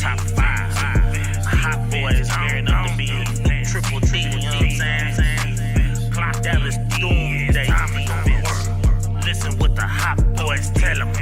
top five. Hot boys gearing up to be triple D, you know what I'm saying? Clock Dallas Doomsday defense. Listen what the hot boys tell them.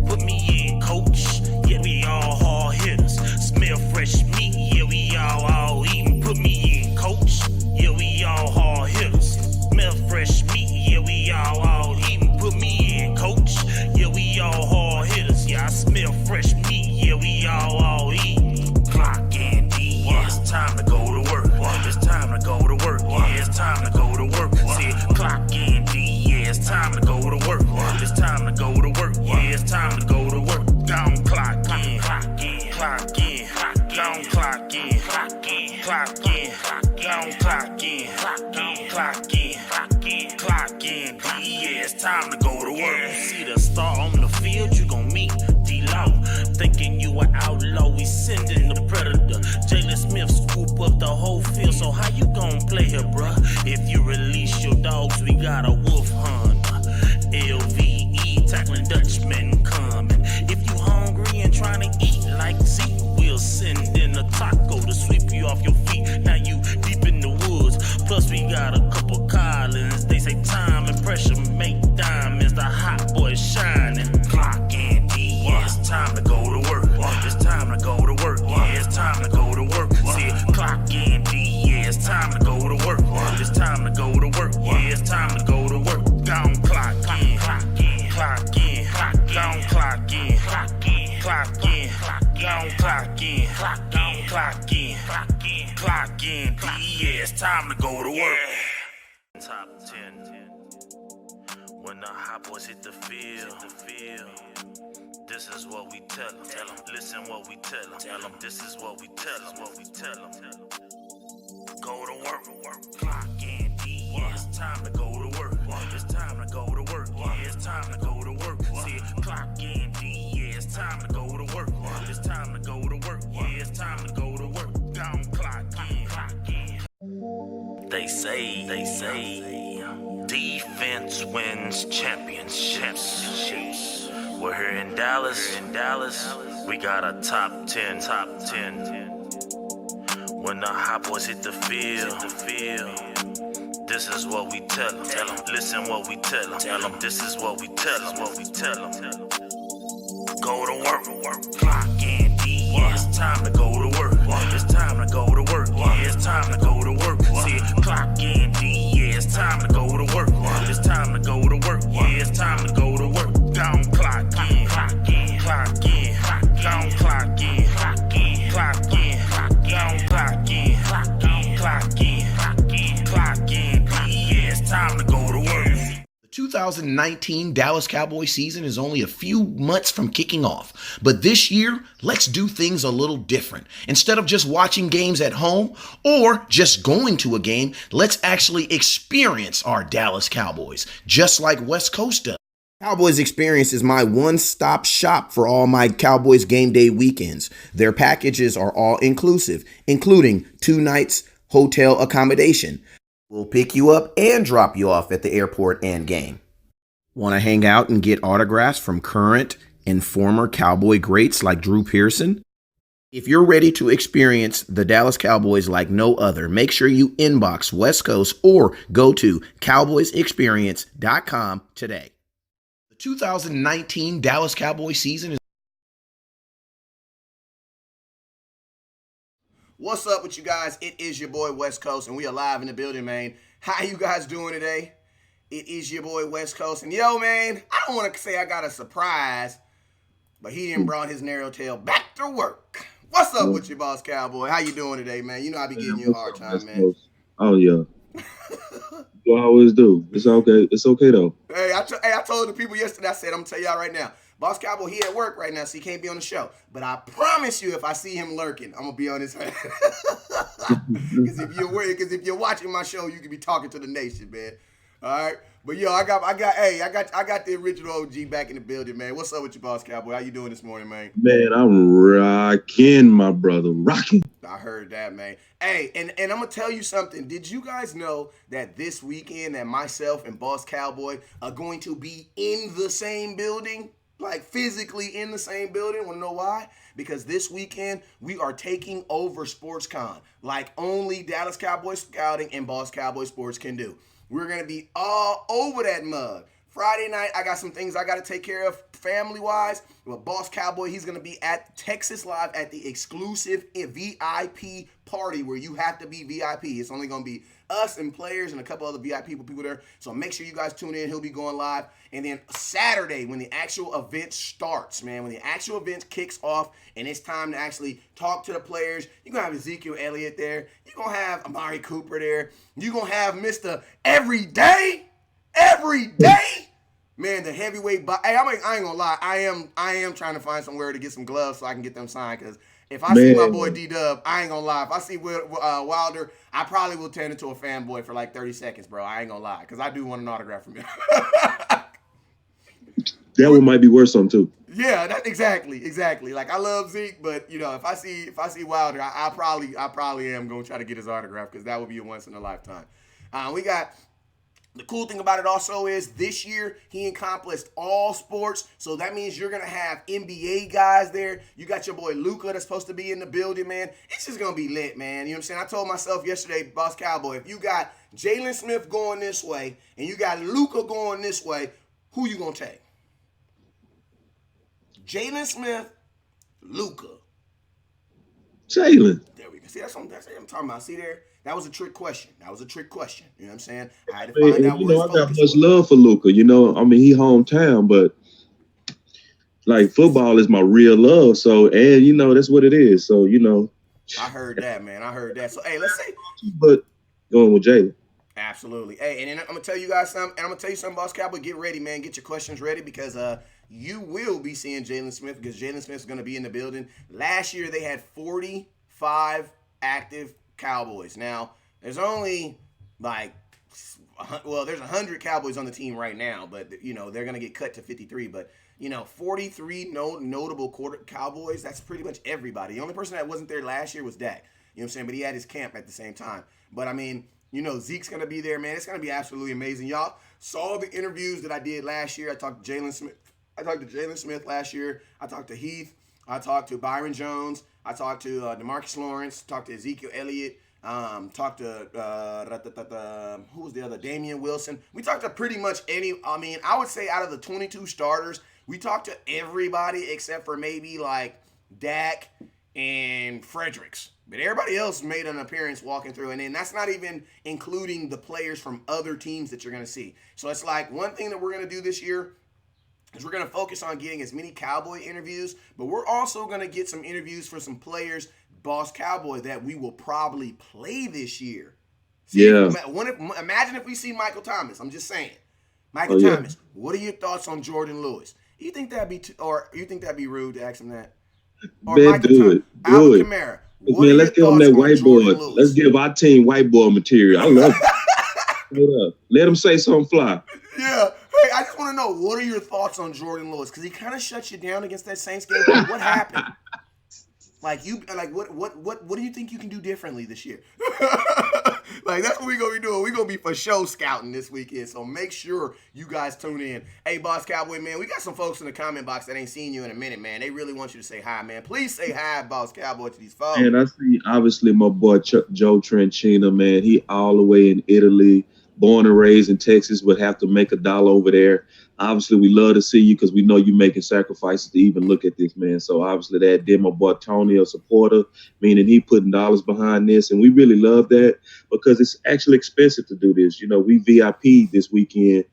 Put me in, coach. Yeah, we all hard hitters. Smell fresh meat. Yeah, we all eating. Put me in, coach. Yeah, we all hard hitters. Smell fresh meat. Yeah, we all eating. Put me in, coach. Yeah, we all hard hitters. Yeah, I smell fresh meat. Yeah, we all eating. Clock in, D. Yeah, it's time to go to work. It's time to go to work. Yeah, it's time to go to work. See, clock in, D. Yeah, it's time to go to work. It's time to go to work. Yeah, it's time to go to work. Gone clock in, clock in, clock in, gone clock in, clock in, clock in, gone clock in, clock in, clock in, clock in. Yeah, it's time to go to work. See the star on the field, you gon' meet D-Law. Thinking you an outlaw, we sending the predator. Jalen Smith scoop up the whole field, so how you gon' play here, bruh? If you release your dogs, we got a wolf hunter. LVE tackling Dutchman coming. If you hungry and trying to eat like Zeke, we'll send in a taco to sweep you off your feet. Now you deep in the woods. Plus we got a couple Collins. They say time and pressure make diamonds. The hot boys shining. Clock in D. Yeah, it's time to go to work. It's time to go to work. Yeah, it's time to go to work. See, clock in D. Yeah, it's time to go to work. It's time to go to work. Yeah, it's time to go to work. Gone clock in, clock in, clock in, gone clock in, clock in, clock in, gone clock in, clock in, clock in, clock in. Yeah, it's time to go to work. Top 10. When the hot boys hit the field, this is what we tell them. Listen what we tell them. This is what we tell them. Go to work. Clock in, D. Yeah, it's time to go to work. It's time to go to work. Yeah, it's time to go to work. See, clock in, D. Yeah, it's time to go to work. It's time to go to work. Yeah, it's time to go to work. Gone clock in. They say, defense wins championships. We're here in Dallas. We got a top 10. When the hot boys hit the field, this is what we tell them. Listen what we tell them. This is what we tell them. Go to work. Clock in, D. Yeah, it's time to go to work. It's time to go to work. Yeah, it's time to go to work. See, clock in, D. Yeah, it's time to go to work. It's time to go to work. Yeah, it's time to go to work. Gone clock in, clock in, clock in, gone clock in, clock in, clock in, gone clock in, clock in. Yeah, it's time to go to work. The 2019 Dallas Cowboys season is only a few months from kicking off, but this year, let's do things a little different. Instead of just watching games at home or just going to a game, let's actually experience our Dallas Cowboys, just like West Coast does. Cowboys Experience is my one-stop shop for all my Cowboys game day weekends. Their packages are all inclusive, including 2 nights hotel accommodation. We'll pick you up and drop you off at the airport and game. Want to hang out and get autographs from current and former Cowboy greats like Drew Pearson? If you're ready to experience the Dallas Cowboys like no other, make sure you inbox West Coast or go to cowboysexperience.com today. The 2019 Dallas Cowboys season is... What's up with you guys? It is your boy West Coast, and we are live in the building, man. How you guys doing today? It is your boy West Coast, and yo, man, I don't want to say I got a surprise, but he done brought his narrow tail back to work. What's up with you, boss Cowboy? How you doing today, man? You know I be giving you a hard time, man. Oh yeah. You always do. It's okay. It's okay though. Hey, I told the people yesterday. I said I'm gonna tell y'all right now. Boss Cowboy, he at work right now, so he can't be on the show. But I promise you, if I see him lurking, I'm gonna be on his head. Because if you're watching my show, you can be talking to the nation, man. All right. But yo, I got the original OG back in the building, man. What's up with you, Boss Cowboy? How you doing this morning, man? Man, I'm rocking, my brother, rocking. I heard that, man. Hey, and I'm gonna tell you something. Did you guys know that this weekend that myself and Boss Cowboy are going to be in the same building? like physically in the same building. Want to know why? Because this weekend we are taking over SportsCon like only Dallas Cowboys Scouting and Boss Cowboy Sports can do. We're going to be all over that mug. Friday night, I got some things I got to take care of family-wise. Well, Boss Cowboy, he's going to be at Texas Live at the exclusive VIP party where you have to be VIP. It's only going to be us and players and a couple other VIP people there. So make sure you guys tune in. He'll be going live. And then Saturday, when the actual event starts, man, when the actual event kicks off and it's time to actually talk to the players, you're going to have Ezekiel Elliott there. You're going to have Amari Cooper there. You're going to have Mr. Every day, man, the heavyweight. Hey, I ain't gonna lie. I am trying to find somewhere to get some gloves so I can get them signed. Because if I see my boy D-Dub, I ain't gonna lie. If I see Wilder, I probably will turn into a fanboy for like 30 seconds, bro. I ain't gonna lie. Because I do want an autograph from him. That one might be worth something too. Yeah, exactly. Like I love Zeke, but you know, if I see Wilder, I probably am gonna try to get his autograph because that would be a once in a lifetime. We got. The cool thing about it also is this year he encompassed all sports. So that means you're going to have NBA guys there. You got your boy Luka that's supposed to be in the building, man. It's just going to be lit, man. You know what I'm saying? I told myself yesterday, Boss Cowboy, if you got Jalen Smith going this way and you got Luka going this way, who you going to take? Jalen Smith, Luka. Jalen. There we go. See, that's what I'm talking about. See there? That was a trick question. You know what I'm saying? I had to find out where I got much love for Luka. You know, I mean, he hometown, but like football is my real love. So, and you know, that's what it is. So, you know. I heard that, man. So, hey, let's say. But going with Jalen. Absolutely. Hey, and then I'm going to tell you guys something. And I'm going to tell you something, Boss Cowboy. Get ready, man. Get your questions ready because you will be seeing Jalen Smith because Jalen Smith is going to be in the building. Last year, they had 45 active Cowboys. Now, there's only there's 100 Cowboys on the team right now, but you know they're gonna get cut to 53. But you know, 43 notable Cowboys. That's pretty much everybody. The only person that wasn't there last year was Dak. You know what I'm saying? But he had his camp at the same time. But I mean, you know, Zeke's gonna be there, man. It's gonna be absolutely amazing. Y'all saw the interviews that I did last year. I talked to Jalen Smith last year. I talked to Heath. I talked to Byron Jones. I talked to DeMarcus Lawrence. Talked to Ezekiel Elliott. Talked to who was the other? Damian Wilson. We talked to pretty much I would say out of the 22 starters, we talked to everybody except for maybe like Dak and Fredericks. But everybody else made an appearance walking through. And then that's not even including the players from other teams that you're going to see. So it's like one thing that we're going to do this year is we're going to focus on getting as many Cowboy interviews, but we're also going to get some interviews for some players, Boss Cowboy, that we will probably play this year. See, yeah. Imagine if we see Michael Thomas. I'm just saying. Michael Thomas, what are your thoughts on Jordan Lewis? You think that'd be rude to ask him that? Or man, Michael do it. Alvin Kamara. Man, let's give him that whiteboard. Let's give our team whiteboard material. I love it. Let him say something fly. Yeah. Hey, I just want to know, what are your thoughts on Jordan Lewis? Because he kind of shut you down against that Saints game. What happened? What do you think you can do differently this year? Like, that's what we're going to be doing. We're going to be for show scouting this weekend. So make sure you guys tune in. Hey, Boss Cowboy, man, we got some folks in the comment box that ain't seen you in a minute, man. They really want you to say hi, man. Please say hi, Boss Cowboy, to these folks. And I see, obviously, my boy Joe Tranchina, man. He all the way in Italy. Born and raised in Texas, would have to make $1 over there. Obviously, we love to see you because we know you're making sacrifices to even look at this, man. So obviously that did my boy Tony a supporter, meaning he putting dollars behind this. And we really love that because it's actually expensive to do this. You know, we VIP this weekend,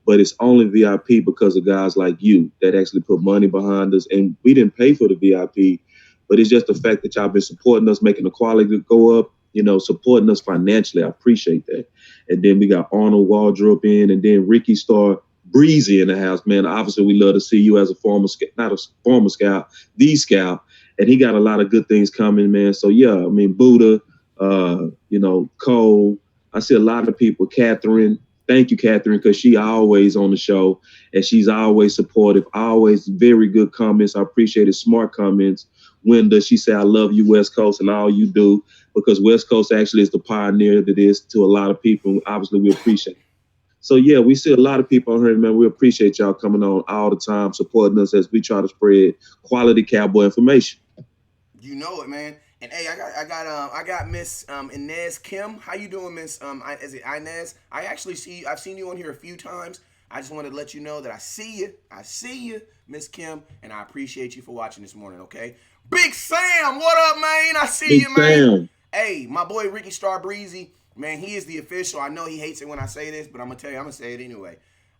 but it's only VIP because of guys like you that actually put money behind us. And we didn't pay for the VIP, but it's just the fact that y'all been supporting us, making the quality go up, you know, supporting us financially. I appreciate that. And then we got Arnold Wardrop in, and then Ricky Star Breezy in the house, man. Obviously, we love to see you as a former scout, not a former scout, the scout. And he got a lot of good things coming, man. So, yeah, I mean, Buddha, you know, Cole. I see a lot of people. Catherine. Thank you, Catherine, because she always on the show, and she's always supportive, always very good comments. I appreciate it. Smart comments. Wenda, she said, I love you, West Coast, and all you do, because West Coast actually is the pioneer to this to a lot of people. Obviously, we appreciate it. So yeah, we see a lot of people on here, man. We appreciate y'all coming on all the time, supporting us as we try to spread quality Cowboy information. You know it, man. And hey, I got Miss Inez Kim. How you doing, Miss is it Inez? I've seen you on here a few times. I just wanted to let you know that I see you. I see you, Miss Kim, and I appreciate you for watching this morning, okay? Big Sam, what up, man? I see Big you, man. Sam. Hey, my boy Ricky Star Breezy, man, he is the official. I know he hates it when I say this, but I'm gonna tell you, I'm gonna say it anyway.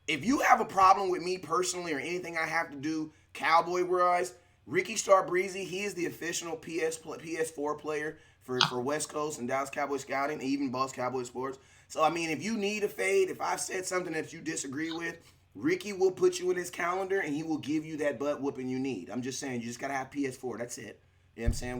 If you have a problem with me personally or anything I have to do Cowboy wise, Ricky Star Breezy, he is the official PS4 player for West Coast and Dallas Cowboy Scouting, and even Boss Cowboy Sports. So, I mean, if you need a fade, if I've said something that you disagree with, Ricky will put you in his calendar and he will give you that butt whooping you need. I'm just saying, you just got to have PS4. That's it. You know what I'm saying?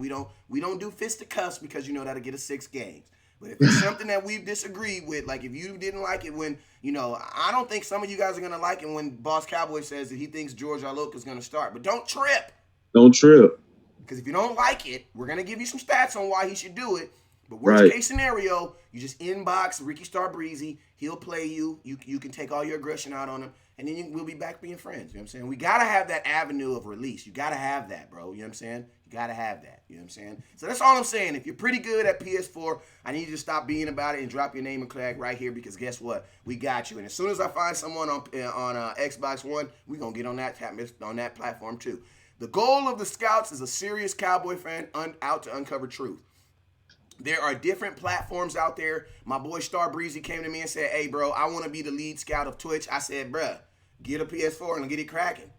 We don't do fisticuffs because you know that'll get us 6 games. But if it's something that we've disagreed with, like if you didn't like it when, I don't think some of you guys are going to like it when Boss Cowboy says that he thinks George Iloka is going to start. But don't trip. Don't trip. Because if you don't like it, we're going to give you some stats on why he should do it. But worst case scenario, you just inbox Ricky Star Breezy. He'll play you. You can take all your aggression out on him. And then we'll be back being friends. You know what I'm saying? We got to have that avenue of release. You got to have that, bro. You know what I'm saying? You got to have that. You know what I'm saying? So that's all I'm saying. If you're pretty good at PS4, I need you to stop being about it and drop your name and flag right here because guess what? We got you. And as soon as I find someone on Xbox One, we're going to get on that platform too. The goal of the Scouts is a serious Cowboy fan out to uncover truth. There are different platforms out there. My boy Star Breezy came to me and said, hey, bro, I want to be the lead scout of Twitch. I said, bruh, get a PS4 and get it cracking.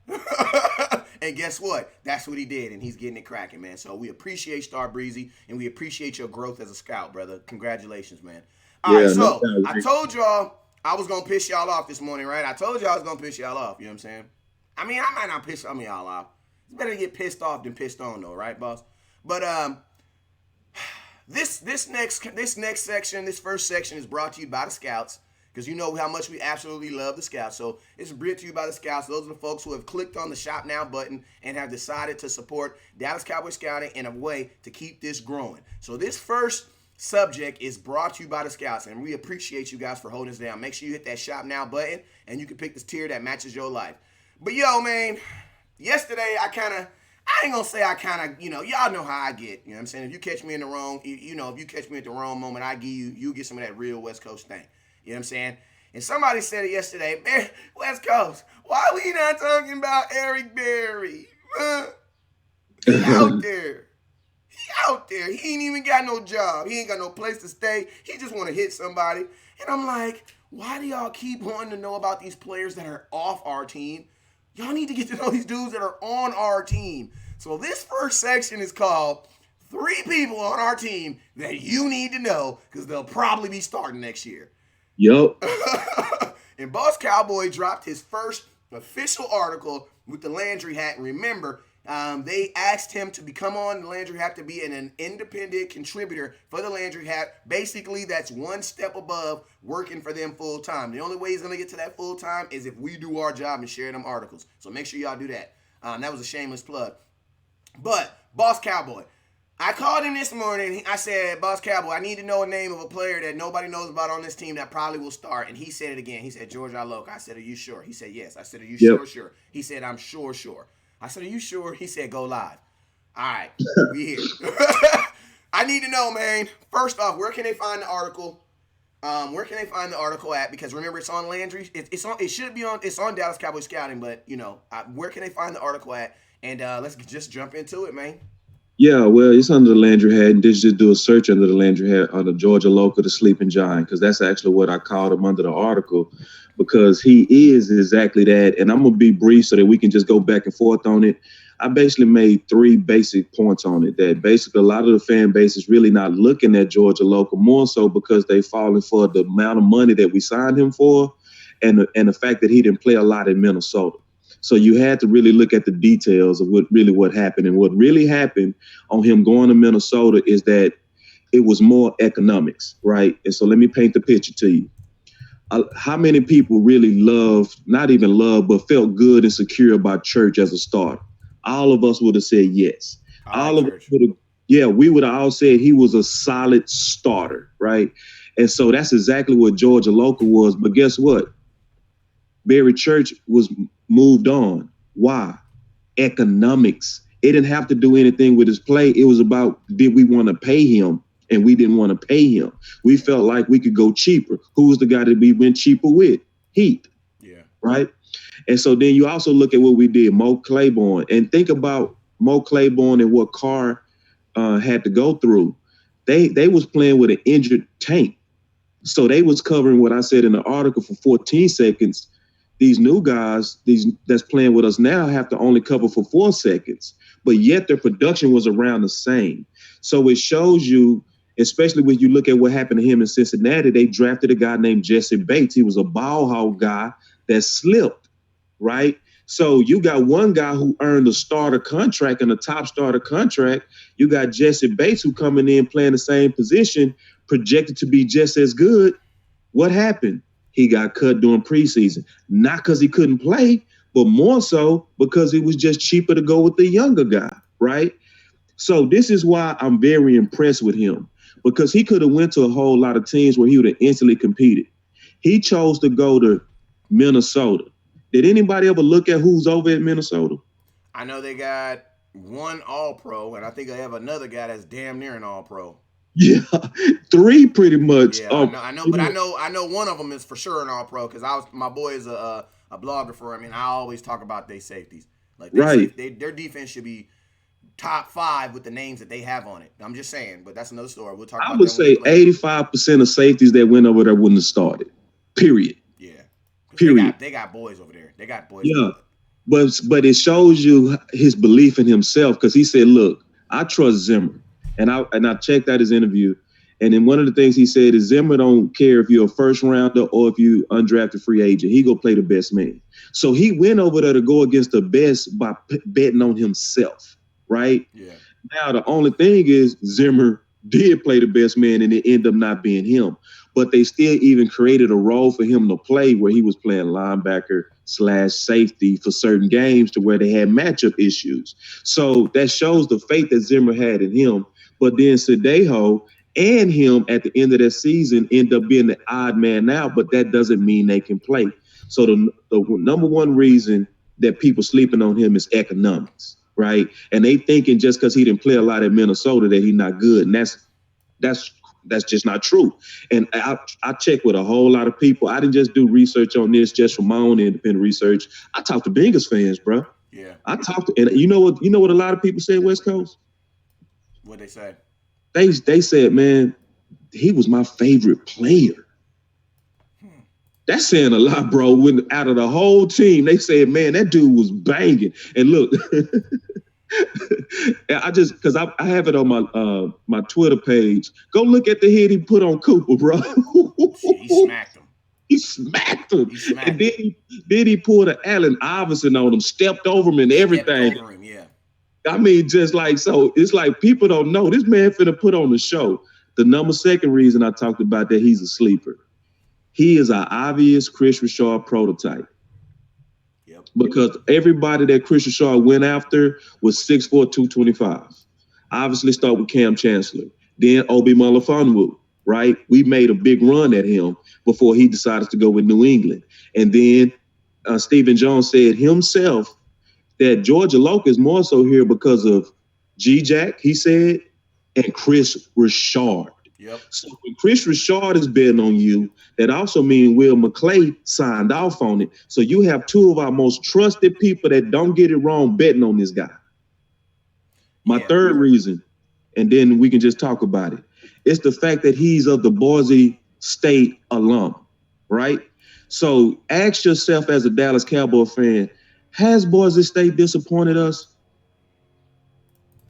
And guess what? That's what he did, and he's getting it cracking, man. So we appreciate Star Breezy, and we appreciate your growth as a scout, brother. Congratulations, man. All right, so I told y'all I was going to piss y'all off this morning, right? I told y'all I was going to piss y'all off, you know what I'm saying? I mean, I might not piss some of y'all off. It's better to get pissed off than pissed on, though, right, boss? But this first section is brought to you by the Scouts because you know how much we absolutely love the Scouts. So it's brought to you by the Scouts. Those are the folks who have clicked on the Shop Now button and have decided to support Dallas Cowboy Scouting in a way to keep this growing. So this first subject is brought to you by the Scouts, and we appreciate you guys for holding us down. Make sure you hit that Shop Now button, and you can pick this tier that matches your life. But yo, man, yesterday I ain't gonna say y'all know how I get. You know what I'm saying? If you catch me in the wrong, if you catch me at the wrong moment, I give you get some of that real West Coast thing. You know what I'm saying? And somebody said it yesterday, man, West Coast, why we not talking about Eric Berry? He out there. He ain't even got no job. He ain't got no place to stay. He just want to hit somebody. And I'm like, why do y'all keep wanting to know about these players that are off our team? Y'all need to get to know these dudes that are on our team. So this first section is called 3 people on our team that you need to know because they'll probably be starting next year. Yup. And Boss Cowboy dropped his first official article with the Landry hat. And remember, they asked him to become on the Landry hat to be an independent contributor for the Landry hat. Basically, that's one step above working for them full time. The only way he's going to get to that full time is if we do our job and share them articles. So make sure y'all do that. That was a shameless plug. But Boss Cowboy, I called him this morning. I said, Boss Cowboy, I need to know a name of a player that nobody knows about on this team that probably will start. And he said it again. He said, George Iloka. I said, are you sure? He said, yes. I said, are you sure? He said, I'm sure. I said, are you sure? He said, go live. All right, we here. I need to know, man. First off, where can they find the article? Where can they find the article at? Because remember, it's on Landry. It's on Dallas Cowboy Scouting, but where can they find the article at? And let's just jump into it, man. Yeah, well, it's under the Landry hat, and just do a search under the Landry hat on the Georgia Local, the Sleeping Giant, because that's actually what I called him under the article, because he is exactly that. And I'm going to be brief so that we can just go back and forth on it. I basically made 3 basic points on it, that basically a lot of the fan base is really not looking at Georgia Local, more so because they've fallen for the amount of money that we signed him for and the fact that he didn't play a lot in Minnesota. So you had to really look at the details of what happened. And what really happened on him going to Minnesota is that it was more economics, right? And so let me paint the picture to you. How many people really but felt good and secure about Church as a starter? All of us would have said yes. All of us would have, we would have all said he was a solid starter, right? And so that's exactly what Georgia Local was. But guess what? Barry Church was moved on. Why? Economics. It didn't have to do anything with his play. It was about, did we want to pay him? And we didn't want to pay him. We felt like we could go cheaper. Who was the guy that we went cheaper with? Heath. Yeah. Right? And so then you also look at what we did, Mo Claiborne, and think about Mo Claiborne and what Carr had to go through. They was playing with an injured Tank. So they was covering what I said in the article for 14 seconds. These new guys, these that's playing with us now, have to only cover for 4 seconds, but yet their production was around the same. So it shows you, especially when you look at what happened to him in Cincinnati, they drafted a guy named Jesse Bates. He was a ball hog guy that slipped, right? So you got one guy who earned a starter contract and a top starter contract. You got Jesse Bates who coming in playing the same position, projected to be just as good. What happened? He got cut during preseason, not because he couldn't play, but more so because it was just cheaper to go with the younger guy, right? So this is why I'm very impressed with him, because he could have went to a whole lot of teams where he would have instantly competed. He chose to go to Minnesota. Did anybody ever look at who's over at Minnesota? I know they got one All-Pro, and I think they have another guy that's damn near an All-Pro. Yeah, 3 pretty much. Yeah, I know, but I know one of them is for sure an All-Pro because my boy is a blogger for him, and I always talk about their safeties. Like right, their defense should be top 5 with the names that they have on it. I'm just saying, but that's another story. We'll talk about. I would say 85% of safeties that went over there wouldn't have started. Period. Yeah. Period. They got boys over there. They got boys. Yeah, but it shows you his belief in himself, because he said, "Look, I trust Zimmer." And I checked out his interview, and then one of the things he said is Zimmer don't care if you're a first rounder or if you undrafted free agent. He go play the best man. So he went over there to go against the best by betting on himself, right? Yeah. Now the only thing is Zimmer did play the best man, and it ended up not being him. But they still even created a role for him to play where he was playing linebacker / safety for certain games to where they had matchup issues. So that shows the faith that Zimmer had in him. But then Sadejo and him at the end of that season end up being the odd man out, but that doesn't mean they can play. So the number one reason that people sleeping on him is economics, right? And they thinking just because he didn't play a lot at Minnesota that he's not good. And that's just not true. And I checked with a whole lot of people. I didn't just do research on this just from my own independent research. I talked to Bengals fans, bro. Yeah. I talked to, and you know what a lot of people said, West Coast? What'd they say? They said, man, he was my favorite player. That's saying a lot, bro. When out of the whole team, they said, man, that dude was banging. And look, because I have it on my Twitter page. Go look at the hit he put on Cooper, bro. He smacked him. He smacked him. And then he pulled an Allen Iverson on him, stepped over him and everything. Stepped over him, yeah. I mean, just like, so it's like people don't know. This man finna put on the show. The second reason I talked about that he's a sleeper. He is an obvious Chris Richard prototype. Yep. Because everybody that Chris Richard went after was 6'4", 225. Obviously start with Cam Chancellor. Then Obi Melifonwu, right? We made a big run at him before he decided to go with New England. And then Stephen Jones said himself that Georgia Loke is more so here because of G-Jack, he said, and Chris Richard. Yep. So when Chris Richard is betting on you, that also means Will McClay signed off on it. So you have 2 of our most trusted people that don't get it wrong betting on this guy. My third reason, and then we can just talk about it, it's the fact that he's of the Boise State alum, right? So ask yourself as a Dallas Cowboy fan, has Boise State disappointed us?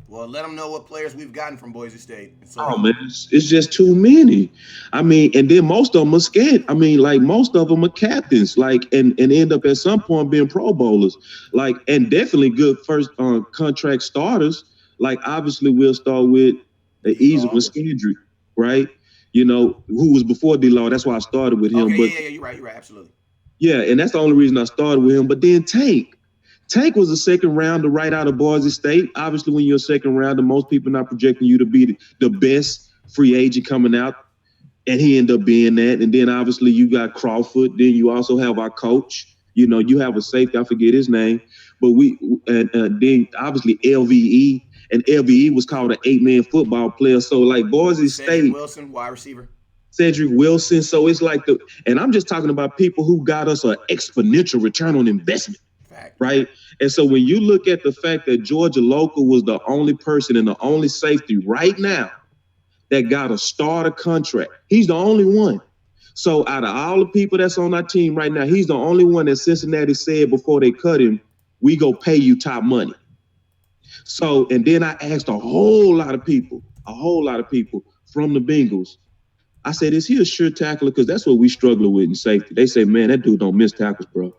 Well, let them know what players we've gotten from Boise State. So, oh, man, it's just too many. I mean, and then most of them are scared. I mean, like most of them are captains, like, and end up at some point being Pro Bowlers, like, and definitely good first contract starters. Like, obviously, we'll start with the easy with Skindry, right? You know, who was before D-Law. That's why I started with him. Okay, but you're right, absolutely. Yeah, and that's the only reason I started with him. But then Tank was a second rounder right out of Boise State. Obviously, when you're a second rounder, most people are not projecting you to be the best free agent coming out, and he ended up being that. And then obviously you got Crawford. Then you also have our coach. You know, you have a safety, I forget his name, but and then obviously LVE, and LVE was called an 8-man football player. So like Boise Cedric State, Wilson, wide receiver. Cedric Wilson. So it's like and I'm just talking about people who got us an exponential return on investment, Fact. right? And so when you look at the fact that Georgia Local was the only person and the only safety right now that got a starter contract, he's the only one. So out of all the people that's on our team right now, he's the only one that Cincinnati said before they cut him, we go pay you top money. So, and then I asked a whole lot of people from the Bengals. I said, is he a sure tackler? Because that's what we struggle with in safety. They say, man, that dude don't miss tackles, bro.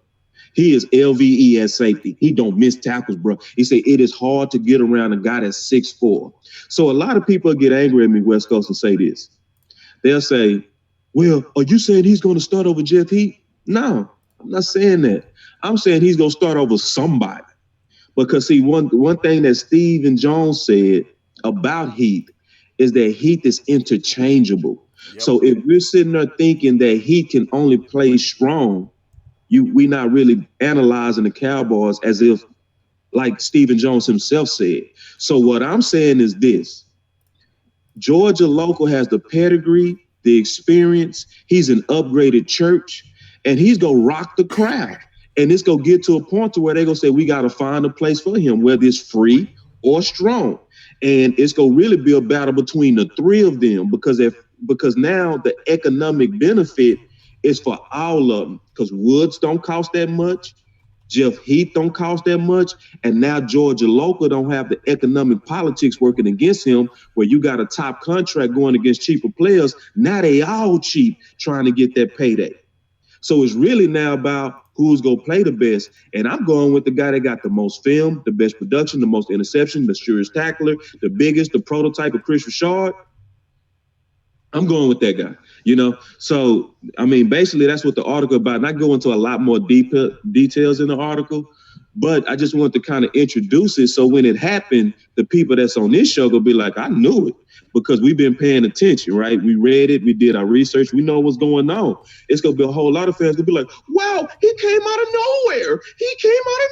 He is LVE at safety. He don't miss tackles, bro. He said it is hard to get around a guy that's 6'4". So a lot of people get angry at me, West Coast, and say this. They'll say, well, are you saying he's going to start over Jeff Heath? No, I'm not saying that. I'm saying he's going to start over somebody. Because see, one thing that Stephen Jones said about Heath is that Heath is interchangeable. Yep. So if we're sitting there thinking that he can only play strong, we not really analyzing the Cowboys as if, like Stephen Jones himself said. So what I'm saying is this. Georgia Local has the pedigree, the experience. He's an upgraded church, and he's going to rock the crowd. And it's going to get to a point to where they're going to say, we got to find a place for him, whether it's free or strong. And it's going to really be a battle between the three of them because now the economic benefit is for all of them because Woods don't cost that much. Jeff Heath don't cost that much. And now Georgia Local don't have the economic politics working against him where you got a top contract going against cheaper players. Now they all cheap trying to get that payday. So it's really now about who's going to play the best. And I'm going with the guy that got the most film, the best production, the most interception, the surest tackler, the biggest, the prototype of Chris Richard. I'm going with that guy, you know? So, I mean, basically that's what the article about. And I go into a lot more details in the article, but I just want to kind of introduce it. So when it happened, the people that's on this show will be like, I knew it because we've been paying attention, right? We read it. We did our research. We know what's going on. It's going to be a whole lot of fans going to be like, wow, he came out of nowhere. He came out of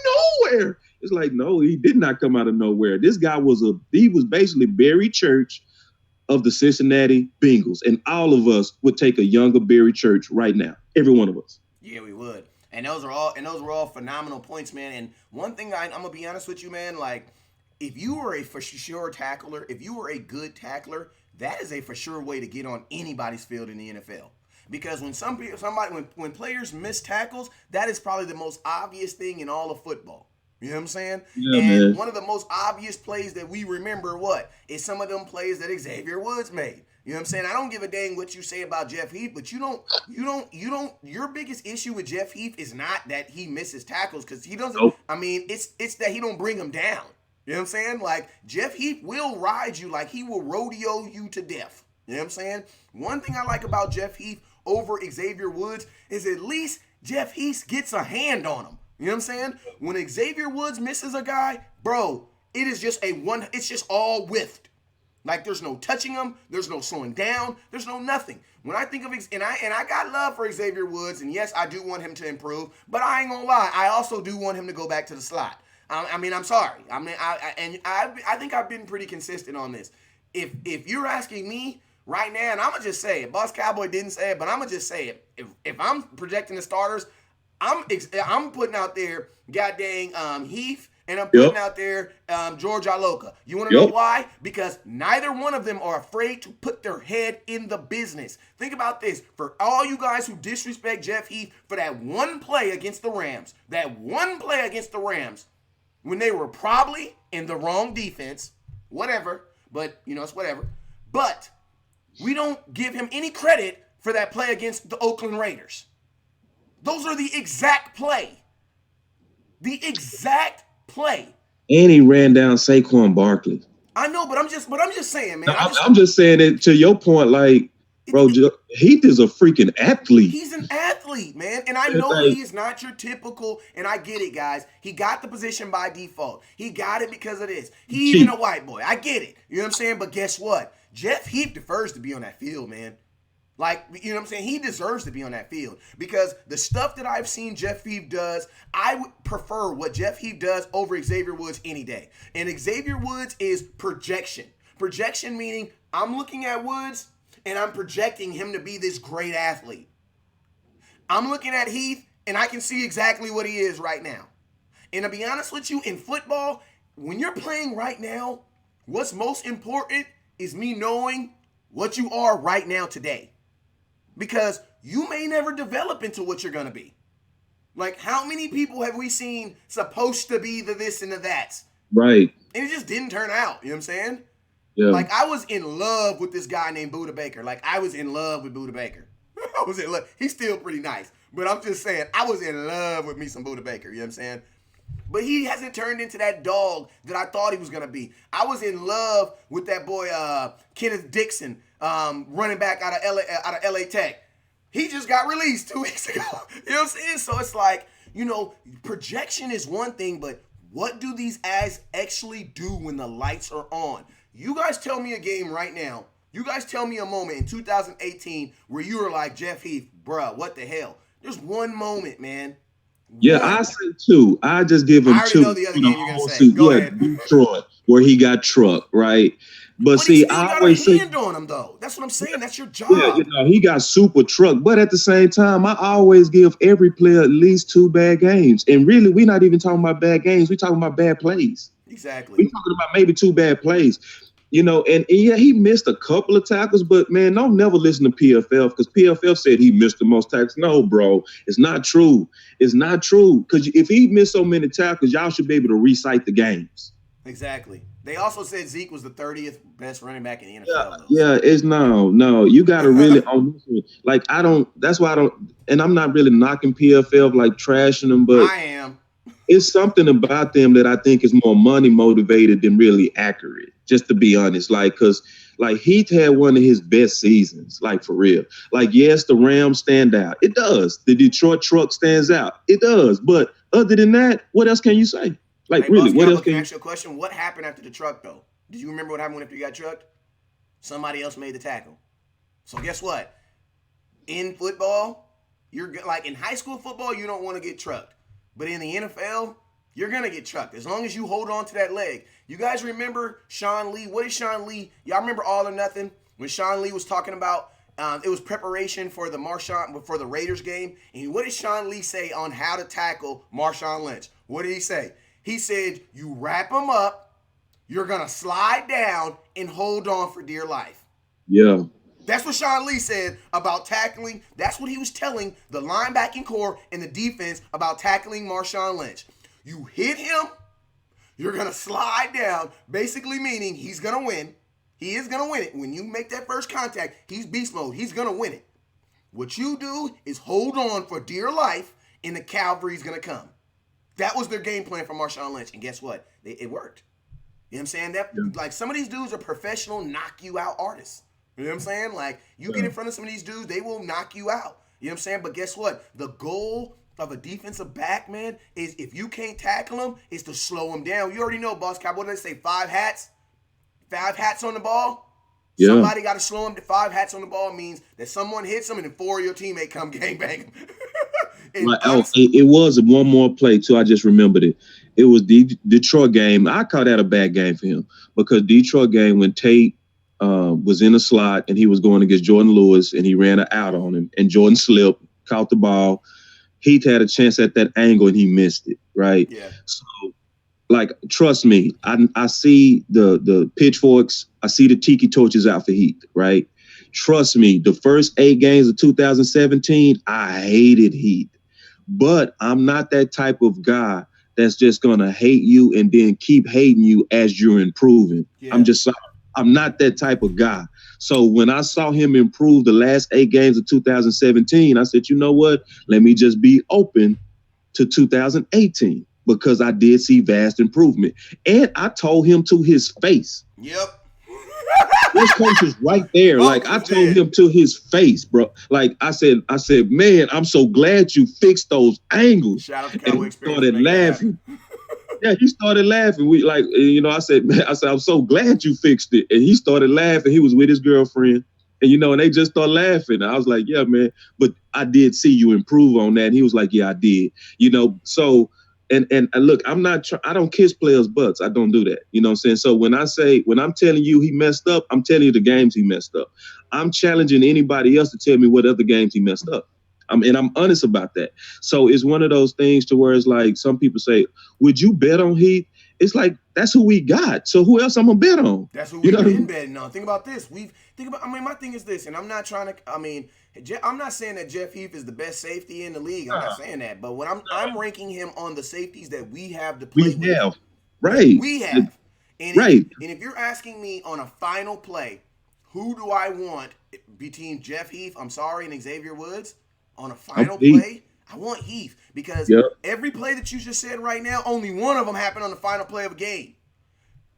nowhere. It's like, no, he did not come out of nowhere. This guy was basically Barry Church of the Cincinnati Bengals, and all of us would take a younger Barry Church right now. Every one of us. Yeah, we would. And those were all phenomenal points, man. And one thing I'm gonna be honest with you, man. Like, if you were a for sure tackler, if you were a good tackler, that is a for sure way to get on anybody's field in the NFL. Because when players miss tackles, that is probably the most obvious thing in all of football. You know what I'm saying? Yeah, and man. One of the most obvious plays that we remember is some of them plays that Xavier Woods made. You know what I'm saying? I don't give a dang what you say about Jeff Heath, but your biggest issue with Jeff Heath is not that he misses tackles because he doesn't. Nope. I mean, it's that he don't bring them down. You know what I'm saying? Like, Jeff Heath will ride you, like he will rodeo you to death. You know what I'm saying? One thing I like about Jeff Heath over Xavier Woods is at least Jeff Heath gets a hand on him. You know what I'm saying? When Xavier Woods misses a guy, bro, it is just it's just all whiffed. Like, there's no touching him, there's no slowing down, there's no nothing. When I think of and I got love for Xavier Woods, and yes, I do want him to improve, but I ain't gonna lie, I also do want him to go back to the slot. I mean, I'm sorry. I mean, I think I've been pretty consistent on this. If you're asking me right now, and I'm gonna just say it, Boss Cowboy didn't say it, but I'm gonna just say it. If I'm projecting the starters, I'm putting out there goddamn Heath, and I'm putting out there George Iloka. You want to know why? Because neither one of them are afraid to put their head in the business. Think about this. For all you guys who disrespect Jeff Heath for that one play against the Rams, when they were probably in the wrong defense, whatever, but, you know, it's whatever. But we don't give him any credit for that play against the Oakland Raiders. Those are the exact play. The exact play. And he ran down Saquon Barkley. I know, but I'm just saying, man. I'm just saying it to your point, like, bro, Heath is a freaking athlete. He's an athlete, man. And I know he is not your typical, and I get it, guys. He got the position by default. He got it because of this. He's even a white boy. I get it. You know what I'm saying? But guess what? Jeff Heath defers to be on that field, man. Like, you know what I'm saying? He deserves to be on that field because the stuff that I've seen Jeff Heath does, I would prefer what Jeff Heath does over Xavier Woods any day. And Xavier Woods is projection. Projection meaning I'm looking at Woods and I'm projecting him to be this great athlete. I'm looking at Heath and I can see exactly what he is right now. And to be honest with you, in football, when you're playing right now, what's most important is me knowing what you are right now today. Because you may never develop into what you're going to be. Like, how many people have we seen supposed to be the this and the that? Right. And it just didn't turn out. You know what I'm saying? Yeah. Like, I was in love with this guy named Buda Baker. Like, I was in love with Buda Baker. I was in love. He's still pretty nice. But I'm just saying, I was in love with me some Buda Baker. You know what I'm saying? But he hasn't turned into that dog that I thought he was going to be. I was in love with that boy, Kenneth Dixon, running back out of LA Tech. He just got released 2 weeks ago. You know what I'm saying? So it's like, you know, projection is one thing, but what do these guys actually do when the lights are on? You guys tell me a game right now. You guys tell me a moment in 2018 where you were like, Jeff Heath, bruh, what the hell? There's one moment, man. Yeah, I say two. I just give him two. I already know the other game you're gonna say. Go ahead. Detroit, where he got trucked, right? But see, I always got a hand on him though. That's what I'm saying. That's your job. Yeah, you know, he got super trucked. But at the same time, I always give every player at least 2 bad games. And really, we're not even talking about bad games. We're talking about bad plays. Exactly. We're talking about maybe 2 bad plays. You know, and yeah, he missed a couple of tackles, but man, don't never listen to PFF because PFF said he missed the most tackles. No, bro, it's not true. It's not true because if he missed so many tackles, y'all should be able to recite the games. Exactly. They also said Zeke was the 30th best running back in the NFL. Yeah, it's no. You got to really on this one. Like that's why I don't. And I'm not really knocking PFF like trashing them, but I am. It's something about them that I think is more money motivated than really accurate. Just to be honest, because Heath had one of his best seasons, like for real. Like, yes, the Rams stand out. It does. The Detroit truck stands out. It does. But other than that, what else can you say? Like, hey, really, what else can you ask you a question? What happened after the truck, though? Did you remember what happened after you got trucked? Somebody else made the tackle. So guess what? In football, you're like in high school football, you don't want to get trucked. But in the NFL, you're going to get trucked as long as you hold on to that leg. You guys remember Sean Lee? What is Sean Lee? Y'all remember All or Nothing? When Sean Lee was talking about it was preparation for the Raiders game. And what did Sean Lee say on how to tackle Marshawn Lynch? What did he say? He said, you wrap him up, you're going to slide down and hold on for dear life. Yeah. That's what Sean Lee said about tackling. That's what he was telling the linebacking core and the defense about tackling Marshawn Lynch. You hit him, you're going to slide down, basically meaning he's going to win. He is going to win it. When you make that first contact, he's beast mode. He's going to win it. What you do is hold on for dear life, and the cavalry's going to come. That was their game plan for Marshawn Lynch, and guess what? It worked. You know what I'm saying? Like, some of these dudes are professional knock-you-out artists. You know what I'm saying? Like, you get in front of some of these dudes, they will knock you out. You know what I'm saying? But guess what? The goal of a defensive back, man, is if you can't tackle him, is to slow him down. You already know, Boss Cowboy, what do they say? 5 hats? 5 hats on the ball? Yeah. Somebody got to slow him. 5 hats on the ball means that someone hits him and then 4 of your teammate come gangbang him. It was one more play, too. I just remembered it. It was the Detroit game. I call that a bad game for him because Detroit game when Tate was in a slot and he was going against Jordan Lewis and he ran an out on him and Jordan slipped, caught the ball. Heath had a chance at that angle and he missed it, right? Yeah. So, like, trust me, I see the pitchforks, I see the tiki torches out for Heath, right? Trust me, the first 8 games of 2017, I hated Heath. But I'm not that type of guy that's just going to hate you and then keep hating you as you're improving. Yeah. I'm just sorry. I'm not that type of guy. So when I saw him improve the last 8 games of 2017, I said, you know what? Let me just be open to 2018 because I did see vast improvement. And I told him to his face. Yep. This coach is right there. Like, I told him to his face, bro. Like, I said, man, I'm so glad you fixed those angles. Shout out to Cowboys. He started laughing. Yeah, he started laughing. I said, I'm so glad you fixed it. And he started laughing. He was with his girlfriend. And and they just start laughing. I was like, yeah, man. But I did see you improve on that. And he was like, yeah, I did. So and look, I don't kiss players' butts. I don't do that. You know what I'm saying? So when I'm telling you he messed up, I'm telling you the games he messed up. I'm challenging anybody else to tell me what other games he messed up. And I'm honest about that. So it's one of those things to where it's like some people say, would you bet on Heath? It's like, that's who we got. So who else I'm gonna bet on? That's what we've been betting on. Think about this. My thing is this, and I'm not trying to. I'm not saying that Jeff Heath is the best safety in the league. I'm not saying that. But when I'm ranking him on the safeties that we have to play We have. with, Right. we have. And Right. if you're asking me on a final play, who do I want between Jeff Heath, I'm sorry, and Xavier Woods on a final play? I want Heath because every play that you just said right now, only one of them happened on the final play of a game.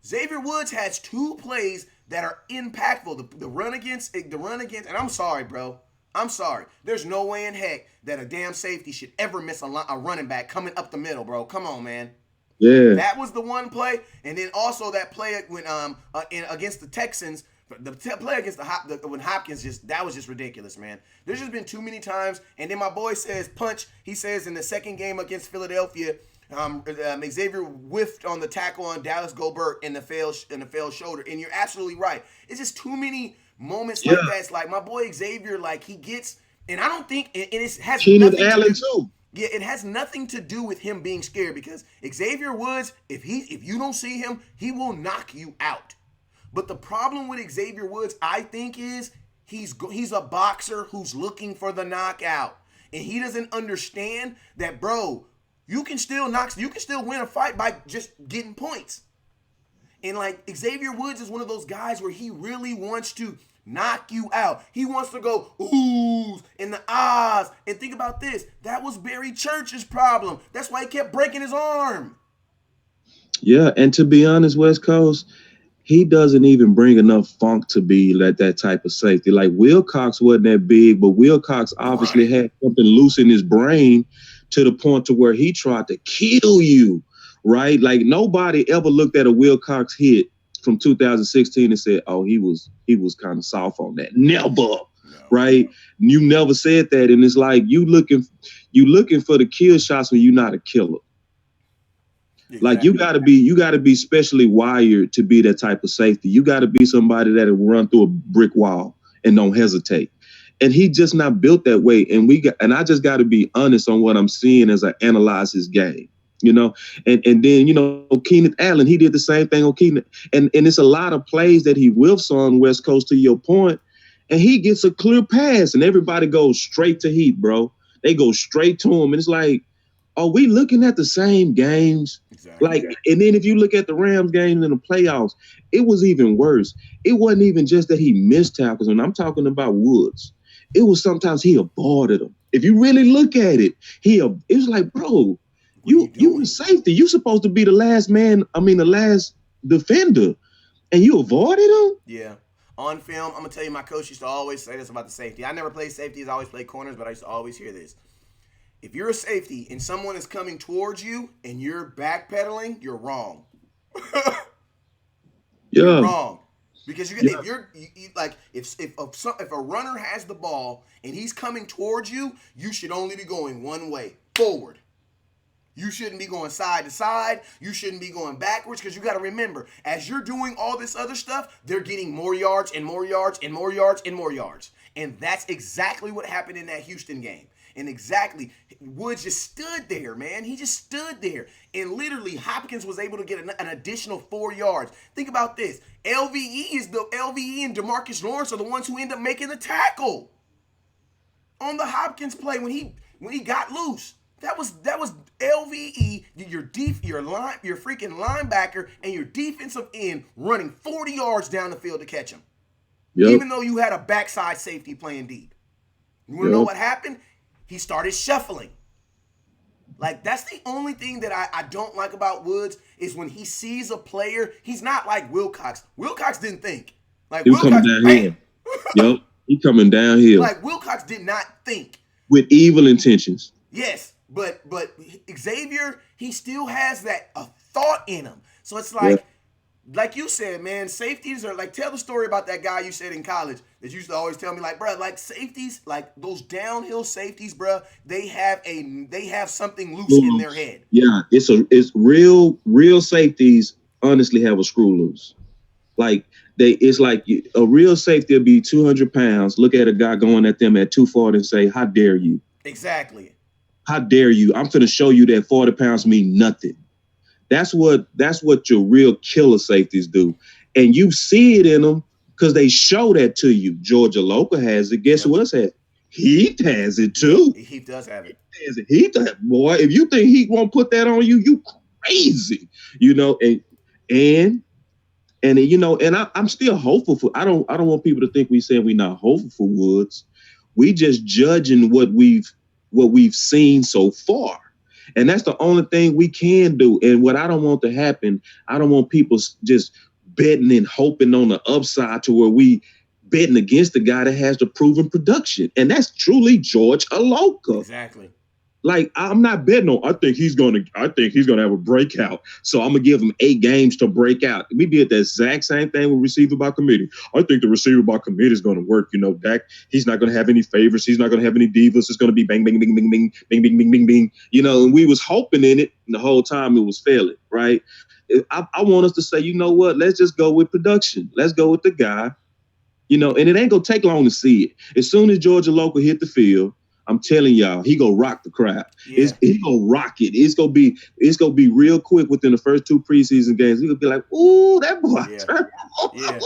Xavier Woods has 2 plays that are impactful. The run against, and I'm sorry, bro. I'm sorry. There's no way in heck that a damn safety should ever miss a running back coming up the middle, bro. Come on, man. Yeah. That was the one play, and then also that play when against the Texans, the play against when Hopkins that was just ridiculous, man. There's just been too many times, and then my boy says punch. He says in the second game against Philadelphia, Xavier whiffed on the tackle on Dallas Goedert in the failed shoulder, and you're absolutely right. It's just too many moments like that. It's like my boy Xavier, like he gets, and I don't think, and it has Keenan Allen too. Yeah, it has nothing to do with him being scared because Xavier Woods, if you don't see him, he will knock you out. But the problem with Xavier Woods, I think, is he's a boxer who's looking for the knockout, and he doesn't understand that, bro. You can still win a fight by just getting points. And like Xavier Woods is one of those guys where he really wants to knock you out. He wants to go oohs and the ahs. And think about this. That was Barry Church's problem. That's why he kept breaking his arm. Yeah, and to be honest, West Coast, he doesn't even bring enough funk to be like that type of safety. Like Wilcox wasn't that big, but Wilcox obviously had something loose in his brain to the point to where he tried to kill you, right? Like nobody ever looked at a Wilcox hit from 2016 and said, "Oh, he was kind of soft on that." Never, right? You never said that, and it's like you looking for the kill shots when you're not a killer. Exactly. Like you gotta be specially wired to be that type of safety. You gotta be somebody that'll run through a brick wall and don't hesitate. And he just not built that way. And I just got to be honest on what I'm seeing as I analyze his game, and then, Keenan Allen, he did the same thing on Keenan. And it's a lot of plays that he whiffs on West Coast to your point, and he gets a clear pass and everybody goes straight to Heath, bro. They go straight to him. And it's like, are we looking at the same games? Exactly. Like, and then if you look at the Rams game in the playoffs, it was even worse. It wasn't even just that he missed tackles. And I'm talking about Woods. It was sometimes he avoided them. If you really look at it, it was like, bro, you in safety. You supposed to be the last defender, and you avoided him? Yeah. On film, I'm going to tell you, my coach used to always say this about the safety. I never played safeties. I always played corners, but I used to always hear this. If you're a safety and someone is coming towards you and you're backpedaling, you're wrong. You're wrong. Because if a runner has the ball and he's coming towards you, you should only be going one way, forward. You shouldn't be going side to side. You shouldn't be going backwards because you got to remember, as you're doing all this other stuff, they're getting more yards and more yards and more yards and more yards. And that's exactly what happened in that Houston game. And exactly, Woods just stood there, man. He just stood there. And literally, Hopkins was able to get an additional 4 yards. Think about this. LVE and DeMarcus Lawrence are the ones who end up making the tackle on the Hopkins play when he got loose. That was LVE, your freaking linebacker and your defensive end running 40 yards down the field to catch him. Yep. Even though you had a backside safety playing deep. You want to know what happened? He started shuffling. Like, that's the only thing that I don't like about Woods is when he sees a player, he's not like Wilcox. Wilcox didn't think. Like, he coming downhill. Yep, he coming downhill. Like, Wilcox did not think. With evil intentions. Yes, but Xavier, he still has a thought in him. So it's like, like you said, man, safeties are like, tell the story about that guy you said in college that used to always tell me, like, bro, like safeties, like those downhill safeties, bro, they have something loose in their Loose. head. Yeah, it's real safeties honestly have a screw loose. Like it's like a real safety will be 200 pounds. Look at a guy going at them at 240 and say, "How dare you? Exactly. How dare you? I'm going to show you that 40 pounds mean nothing." That's what your real killer safeties do, and you see it in them because they show that to you. Georgia Local has it. Guess Yep. who else has it? Heat has it too. He does have it. Has it. Heat, boy. If you think Heat won't put that on you, you crazy. You know, and and I'm still hopeful for. I don't want people to think we saying we're not hopeful for Woods. We just judging what we've seen so far, and that's the only thing we can do. And what I don't want to happen, I don't want people just betting and hoping on the upside to where we betting against the guy that has the proven production, and that's truly George Aloka. Exactly. Like I'm not betting on. I think he's gonna have a breakout. So I'm gonna give him 8 games to break out. We did the exact same thing with receiver by committee. I think the receiver by committee is gonna work. Dak. He's not gonna have any favorites. He's not gonna have any divas. It's gonna be bang, bang, bing, bing, bing, bing, bing, bing, bing, bing. And we was hoping in it, and the whole time it was failing. Right. I want us to say, you know what? Let's just go with production. Let's go with the guy. And it ain't gonna take long to see it. As soon as Georgia Local hit the field, I'm telling y'all, he gonna rock the crowd. Yeah. He gonna rock it. It's gonna be real quick within the first 2 preseason games. He gonna be like, "Ooh, that boy!" Yeah.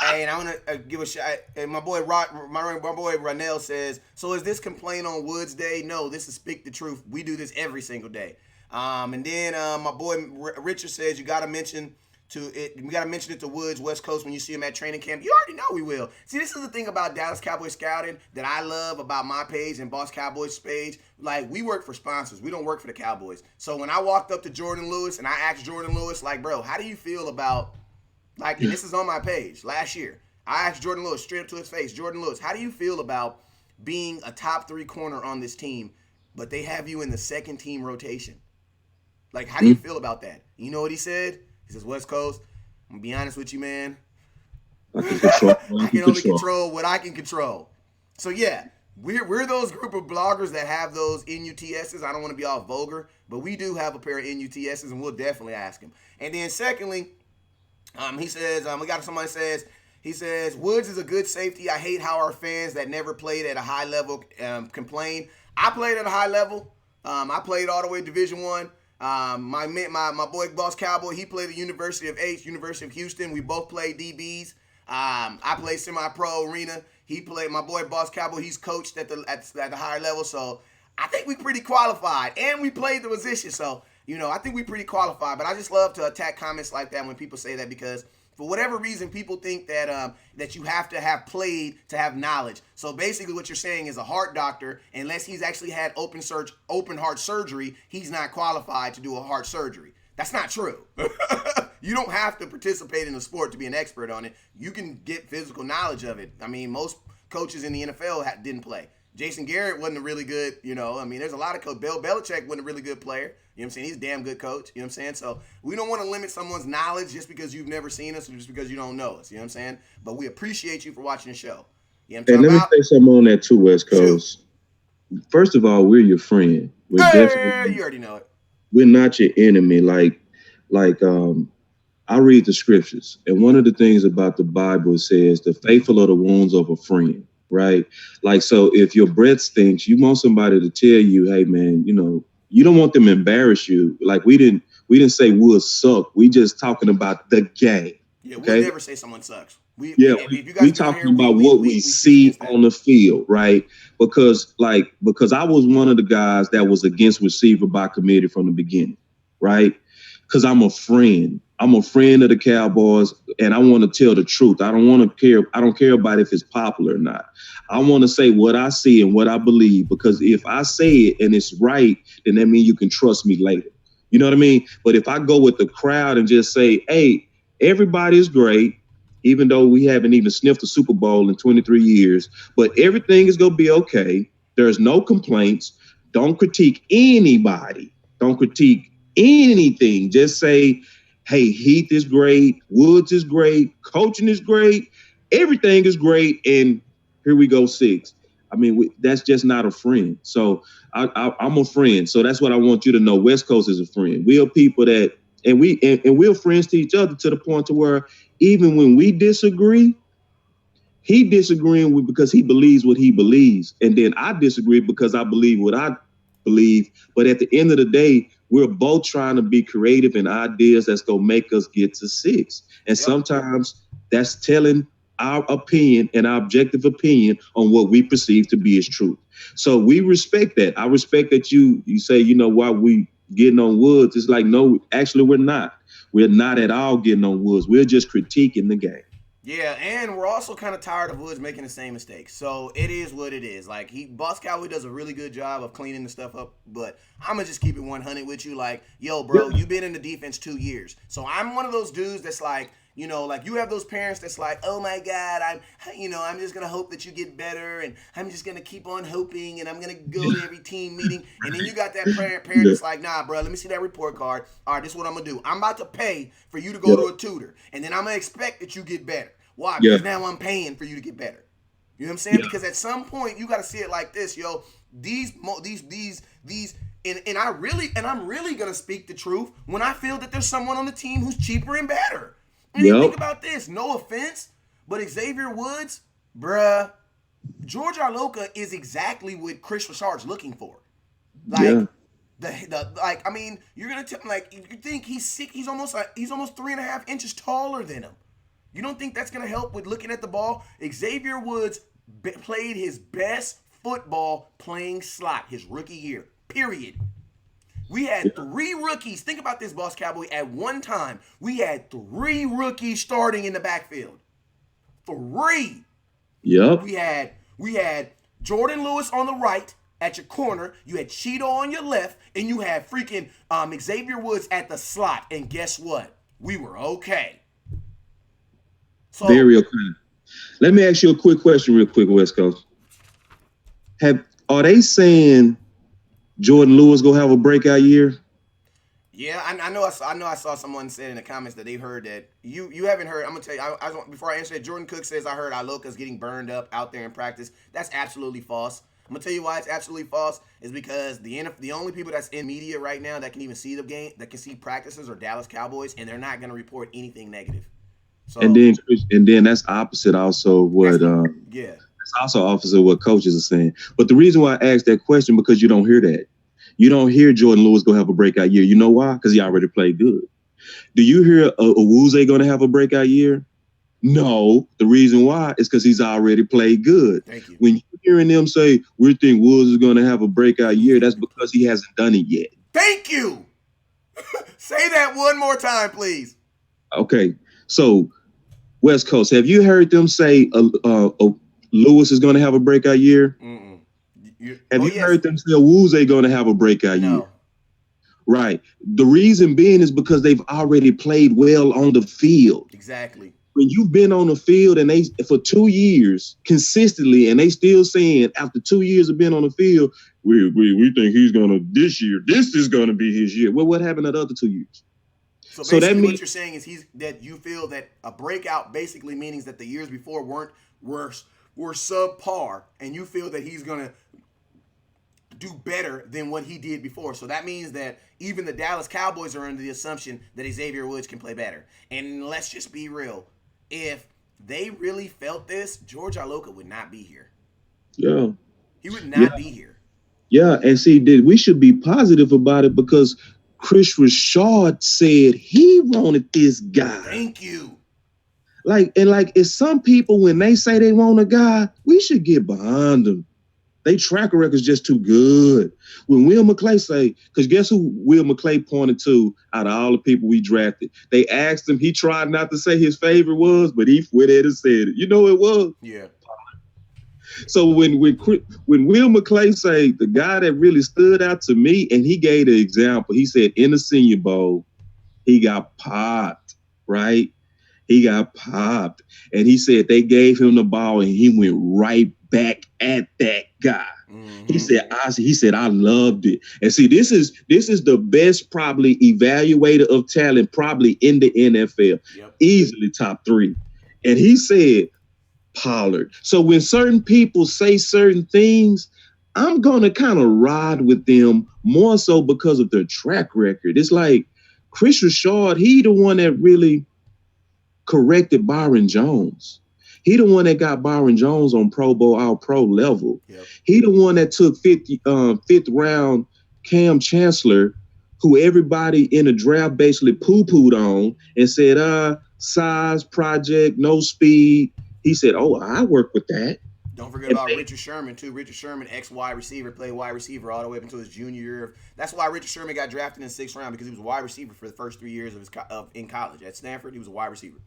Hey, and I want to give a shout. And my boy Ronell says, "So is this complaint on Woods Day? No, this is Speak the Truth. We do this every single day." And then my boy Richard says, "You got to mention." We got to mention it to Woods, West Coast, when you see him at training camp. You already know we will. See, this is the thing about Dallas Cowboys scouting that I love about my page and Boss Cowboys page. Like, we work for sponsors. We don't work for the Cowboys. So when I walked up to Jordan Lewis and I asked Jordan Lewis, like, bro, how do you feel about, like, and this is on my page last year. I asked Jordan Lewis straight up to his face, Jordan Lewis, how do you feel about being a top 3 corner on this team, but they have you in the second team rotation? Like, how do you feel about that? You know what he said? He says, West Coast, I'm going to be honest with you, man. I can only control what I can control. So, yeah, we're those group of bloggers that have those NUTSs. I don't want to be all vulgar, but we do have a pair of NUTSs, and we'll definitely ask him. And then, secondly, he says, he says, Woods is a good safety. I hate how our fans that never played at a high level complain. I played at a high level. I played all the way Division I. My boy Boss Cowboy, he played at University of Houston. We both played DBs. I played semi-pro arena. He played, my boy Boss Cowboy, he's coached at the higher level. So I think we pretty qualified, and we played the position. So I think we pretty qualified. But I just love to attack comments like that when people say that, because for whatever reason, people think that you have to have played to have knowledge. So basically what you're saying is a heart doctor, unless he's actually had open heart surgery, he's not qualified to do a heart surgery. That's not true. You don't have to participate in the sport to be an expert on it. You can get physical knowledge of it. I mean, most coaches in the NFL didn't play. Jason Garrett wasn't a really good, there's a lot of coaches. Bill Belichick wasn't a really good player. You know what I'm saying? He's a damn good coach. You know what I'm saying? So we don't want to limit someone's knowledge just because you've never seen us or just because you don't know us. You know what I'm saying? But we appreciate you for watching the show. You know what I'm talking about? Let me say something on that too, West Coast. First of all, we're your friend. We're definitely, you already know it. We're not your enemy. Like I read the scriptures, and one of the things about the Bible says, the faithful are the wounds of a friend. Right? Like, so if your breath stinks, you want somebody to tell you, hey man, you don't want them to embarrass you. Like we didn't say we'll suck. We just talking about the game. Yeah, we'll never say someone sucks. We talking about what we see on the field, right? Because I was one of the guys that was against receiver by committee from the beginning, right? Because I'm a friend. I'm a friend of the Cowboys, and I want to tell the truth. I don't care about if it's popular or not. I want to say what I see and what I believe, because if I say it and it's right, then that means you can trust me later. You know what I mean? But if I go with the crowd and just say, hey, everybody's great, even though we haven't even sniffed a Super Bowl in 23 years, but everything is going to be okay. There's no complaints. Don't critique anybody. Don't critique anything. Just say, Hey, Heath is great, Woods is great, coaching is great, everything is great, and here we go 6. I mean, that's just not a friend. So I'm a friend. So that's what I want you to know. West Coast is a friend. We are people that, and we're friends to each other to the point to where even when we disagree, he disagreeing with because he believes what he believes, and then I disagree because I believe what I believe. But at the end of the day, we're both trying to be creative and ideas that's gonna make us get to 6. And sometimes that's telling our opinion and our objective opinion on what we perceive to be as truth. So we respect that. I respect that you say, you know, why we getting on Woods. It's like, no, actually we're not. We're not at all getting on Woods. We're just critiquing the game. Yeah, and we're also kind of tired of Woods making the same mistakes. So it is what it is. Like Boss Cowboy does a really good job of cleaning the stuff up. But I'm gonna just keep it 100 with you. Like, yo, bro, you've been in the defense 2 years. So I'm one of those dudes that's like, you know, like you have those parents that's like, oh my God, I'm just gonna hope that you get better, and I'm just gonna keep on hoping, and I'm gonna go to every team meeting. And then you got that parent that's like, nah, bro, let me see that report card. All right, this is what I'm gonna do. I'm about to pay for you to go to a tutor, and then I'm gonna expect that you get better. Why? Because now I'm paying for you to get better. You know what I'm saying? Because at some point you got to see it like this, yo. And I'm really gonna speak the truth when I feel that there's someone on the team who's cheaper and better. And you think about this. No offense, but Xavier Woods, bruh, George Arloka is exactly what Chris Richard's looking for. Like I mean, you're gonna tell like you think he's sick. He's almost 3.5 inches taller than him. You don't think that's going to help with looking at the ball? Xavier Woods played his best football playing slot his rookie year, period. We had 3 rookies. Think about this, Boss Cowboy. At one time, we had 3 rookies starting in the backfield. 3. Yep. We had Jordan Lewis on the right at your corner. You had Cheeto on your left, and you had freaking Xavier Woods at the slot. And guess what? We were okay. So, very okay. Let me ask you a quick question, real quick, West Coast. Are they saying Jordan Lewis gonna have a breakout year? Yeah, I know. I saw someone said in the comments that they've heard that you haven't heard. I'm gonna tell you. Before I answer that, Jordan Cook says I heard Iloka's getting burned up out there in practice. That's absolutely false. I'm gonna tell you why it's absolutely false is because the only people that's in media right now that can even see the game, that can see practices, are Dallas Cowboys, and they're not gonna report anything negative. So, and then that's opposite also what that's also opposite what coaches are saying. But the reason why I asked that question because you don't hear that. You don't hear Jordan Lewis gonna have a breakout year. You know why? Because he already played good. Do you hear Awuzie gonna have a breakout year? No. The reason why is because he's already played good. Thank you. When you're hearing them say we think Woods is gonna have a breakout year, that's because he hasn't done it yet. Thank you. Say that one more time, please. Okay. So, West Coast, have you heard them say Lewis is going to have a breakout year? Have you heard them say Awuzie going to have a breakout year? Right. The reason being is because they've already played well on the field. Exactly. When you've been on the field and they for 2 years consistently, and they still saying after 2 years of being on the field, we think he's going to this year. This is going to be his year. Well, what happened the other 2 years? So basically, that means, what you're saying is that you feel that a breakout basically means that the years before were subpar, and you feel that he's gonna do better than what he did before. So that means that even the Dallas Cowboys are under the assumption that Xavier Woods can play better. And let's just be real: if they really felt this, George Arloka would not be here. Yeah, he would not be here. Yeah, and see, we should be positive about it because Chris Richard said he wanted this guy. Thank you. Like it's some people when they say they want a guy, we should get behind them. They track record's just too good. When Will McClay say, because guess who Will McClay pointed to out of all the people we drafted? They asked him, he tried not to say his favorite was, but he went ahead and said it. You know it was? Yeah. So when Will McClay say the guy that really stood out to me, and he gave the example, he said in the Senior Bowl, he got popped, right? He got popped. And he said they gave him the ball and he went right back at that guy. He said, I loved it. And see, this is the best probably evaluator of talent probably in the NFL. Yep. Easily top 3. And he said Pollard. So when certain people say certain things, I'm gonna kind of ride with them more so because of their track record. It's like Chris Richard, he the one that really corrected Byron Jones. He the one that got Byron Jones on Pro Bowl, All Pro level. Yep. He the one that took fifth round Cam Chancellor, who everybody in the draft basically poo-pooed on and said, size, project, no speed. He said, oh, I work with that. Don't forget about Richard Sherman, too. Richard Sherman, ex-wide receiver, played wide receiver all the way up until his junior year. That's why Richard Sherman got drafted in the 6th round, because he was a wide receiver for the first 3 years in college. At Stanford, he was a wide receiver.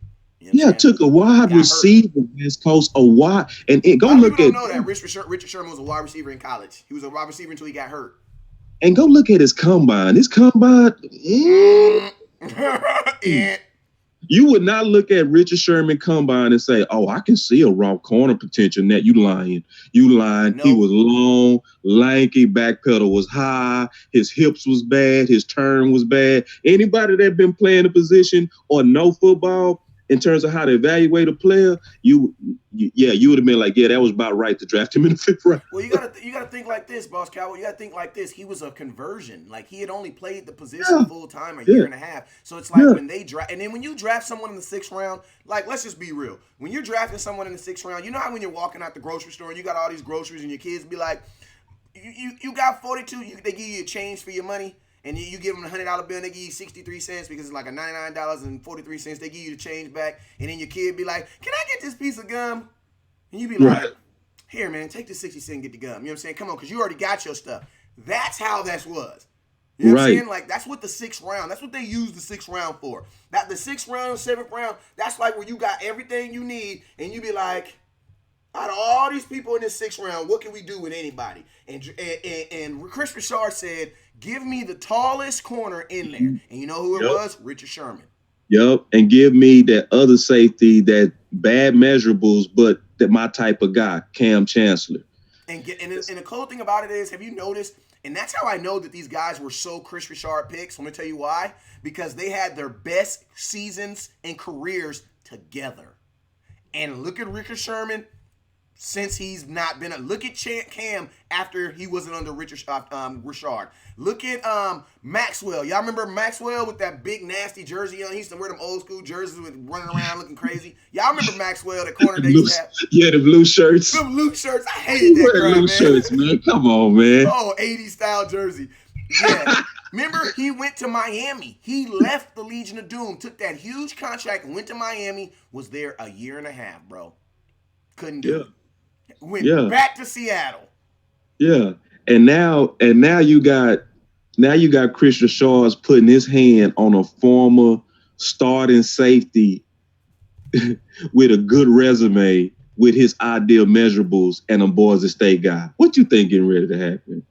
You know took a wide receiver, West Coast, and go look at. Don't know that Richard Sherman was a wide receiver in college. He was a wide receiver until he got hurt. And go look at his combine. You would not look at Richard Sherman combine and say, oh, I can see a raw corner potential in that. You lying. Nope. He was long, lanky, back pedal was high, his hips was bad, his turn was bad. Anybody that been playing a position or know football in terms of how to evaluate a player, you would have been like, yeah, that was about right to draft him in the 5th round. Well, you gotta think like this, Boss Cowboy. You gotta think like this. He was a conversion. Like, he had only played the position full time a year and a half. So it's like when they draft, and then when you draft someone in the 6th round, like, let's just be real. When you're drafting someone in the 6th round, you know how when you're walking out the grocery store and you got all these groceries and your kids be like, you got 42, they give you a change for your money. And you give them a $100 bill and they give you 63 cents because it's like a $99.43. They give you the change back. And then your kid be like, can I get this piece of gum? And you be like, here, man, take this 60 cent and get the gum. You know what I'm saying? Come on, because you already got your stuff. That's how that was. You know what I'm saying? Like, that's what the 6th round, that's what they use the 6th round for. That the 6th round, 7th round, that's like where you got everything you need and you be like, out of all these people in this 6th round, what can we do with anybody? And Chris Richard said, give me the tallest corner in there. And you know who it was? Richard Sherman. Yep. And give me that other safety, that bad measurables, but that my type of guy, Cam Chancellor. And the cool thing about it is, have you noticed, and that's how I know that these guys were so Chris Richard picks. Let me tell you why. Because they had their best seasons and careers together. And look at Richard Sherman. Since he's not been look at Cam after he wasn't under Richard. Look at Maxwell. Y'all remember Maxwell with that big nasty jersey on? He used to wear them old school jerseys with running around looking crazy. Y'all remember Maxwell, the corner they used to have? Yeah, the blue shirts. The blue shirts. I hated that crap, blue shirts, man. Come on, man. Oh, 80s style jersey. Yeah. Remember, he went to Miami. He left the Legion of Doom, took that huge contract and went to Miami, was there a year and a half, bro. Couldn't do it. Went back to Seattle. Yeah. And now you got Chris Richard's putting his hand on a former starting safety with a good resume with his ideal measurables and a Boise State guy. What you think getting ready to happen?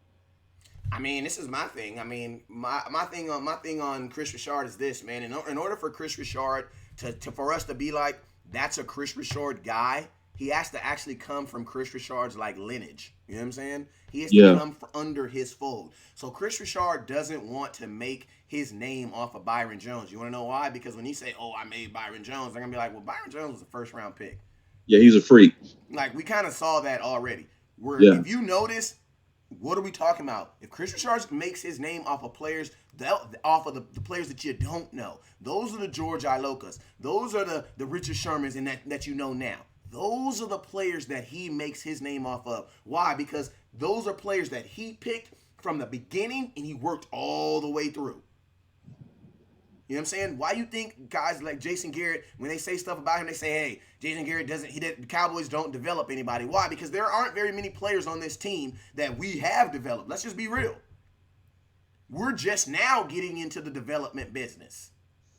I mean, this is my thing. I mean, my thing on Chris Richard is this, man. In order for Chris Richard for us to be like, that's a Chris Richard guy, he has to actually come from Chris Richard's like lineage. You know what I'm saying? He has to come under his fold. So Chris Richard doesn't want to make his name off of Byron Jones. You want to know why? Because when he say, "Oh, I made Byron Jones," they're gonna be like, "Well, Byron Jones was a 1st round pick." Yeah, he's a freak. Like, we kind of saw that already. If you notice, what are we talking about? If Chris Richard makes his name off of players, off of the players that you don't know, those are the George Ilokas. Those are the Richard Shermans and that you know now. Those are the players that he makes his name off of. Why? Because those are players that he picked from the beginning and he worked all the way through. You know what I'm saying? Why you think guys like Jason Garrett, when they say stuff about him, they say, hey, Jason Garrett the Cowboys don't develop anybody. Why? Because there aren't very many players on this team that we have developed. Let's just be real. We're just now getting into the development business.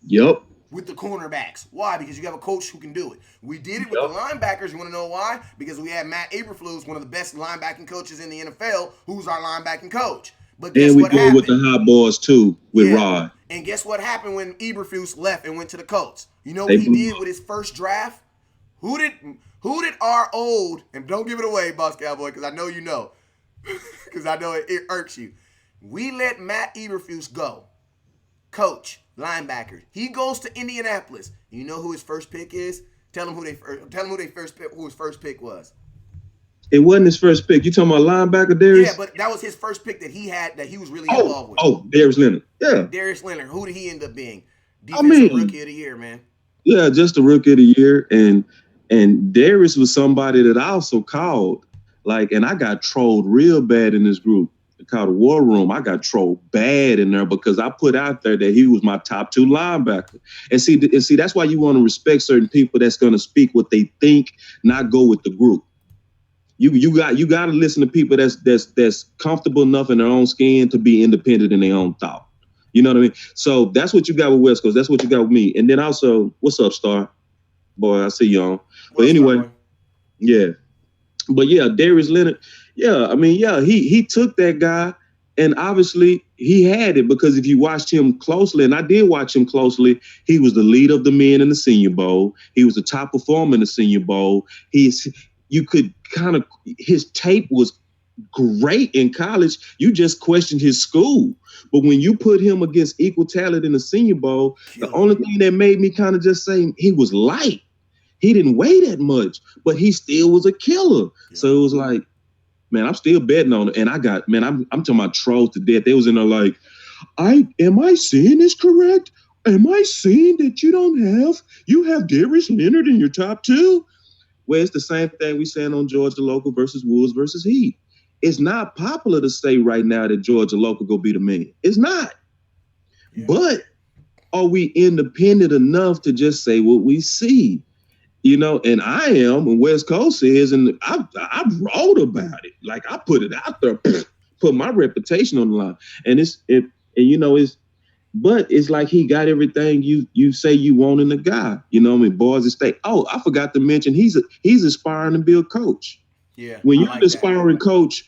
Yep. With the cornerbacks. Why? Because you have a coach who can do it. We did it with the linebackers. You want to know why? Because we had Matt Eberflus, one of the best linebacking coaches in the NFL, who's our linebacking coach. But guess what happened? And we go with the hot boys too with Rod. And guess what happened when Eberflus left and went to the Colts? You know what he did with his first draft? Who did our old, and don't give it away, Boss Cowboy, because I know you know. because I know it irks you. We let Matt Eberflus go, coach, linebacker. He goes to Indianapolis. You know who his first pick is? Tell him who his first pick was. It wasn't his first pick. You talking about linebacker, Darius? Yeah, but that was his first pick that he had that he was really involved with. Oh, Darius Leonard. Yeah. Darius Leonard. Who did he end up being? Defensive rookie of the year, man. Yeah, just a rookie of the year. And Darius was somebody that I also called. And I got trolled real bad in this group. Called the War Room. I got trolled bad in there because I put out there that he was my top 2 linebacker. And see, that's why you want to respect certain people that's going to speak what they think, not go with the group. You got to listen to people that's comfortable enough in their own skin to be independent in their own thought. You know what I mean? So that's what you got with West Coast. That's what you got with me. And then also, what's up, Star? Boy, I see you on. But anyway, yeah. But yeah, Darius Leonard. Yeah, I mean, yeah, he took that guy, and obviously he had it because if you watched him closely, and I did watch him closely, he was the leader of the men in the Senior Bowl. He was the top performer in the Senior Bowl. You could his tape was great in college. You just questioned his school. But when you put him against equal talent in the Senior Bowl, the only thing that made me kind of just say he was light. He didn't weigh that much, but he still was a killer. Yeah. So it was like, man, I'm still betting on it. And I'm talking about trolls to death. They was in there like, am I seeing this correct? Am I seeing that you have Darius Leonard in your top 2? Well, it's the same thing we saying on Georgia Local versus Wolves versus Heat. It's not popular to say right now that Georgia Local go be the man. It's not. Yeah. But are we independent enough to just say what we see? And I am, and West Coast is, and I wrote about it. I put it out there, put my reputation on the line. And but it's like he got everything you say you want in the guy. Boise State. Oh, I forgot to mention he's aspiring to be a coach. Yeah. When you're an aspiring coach,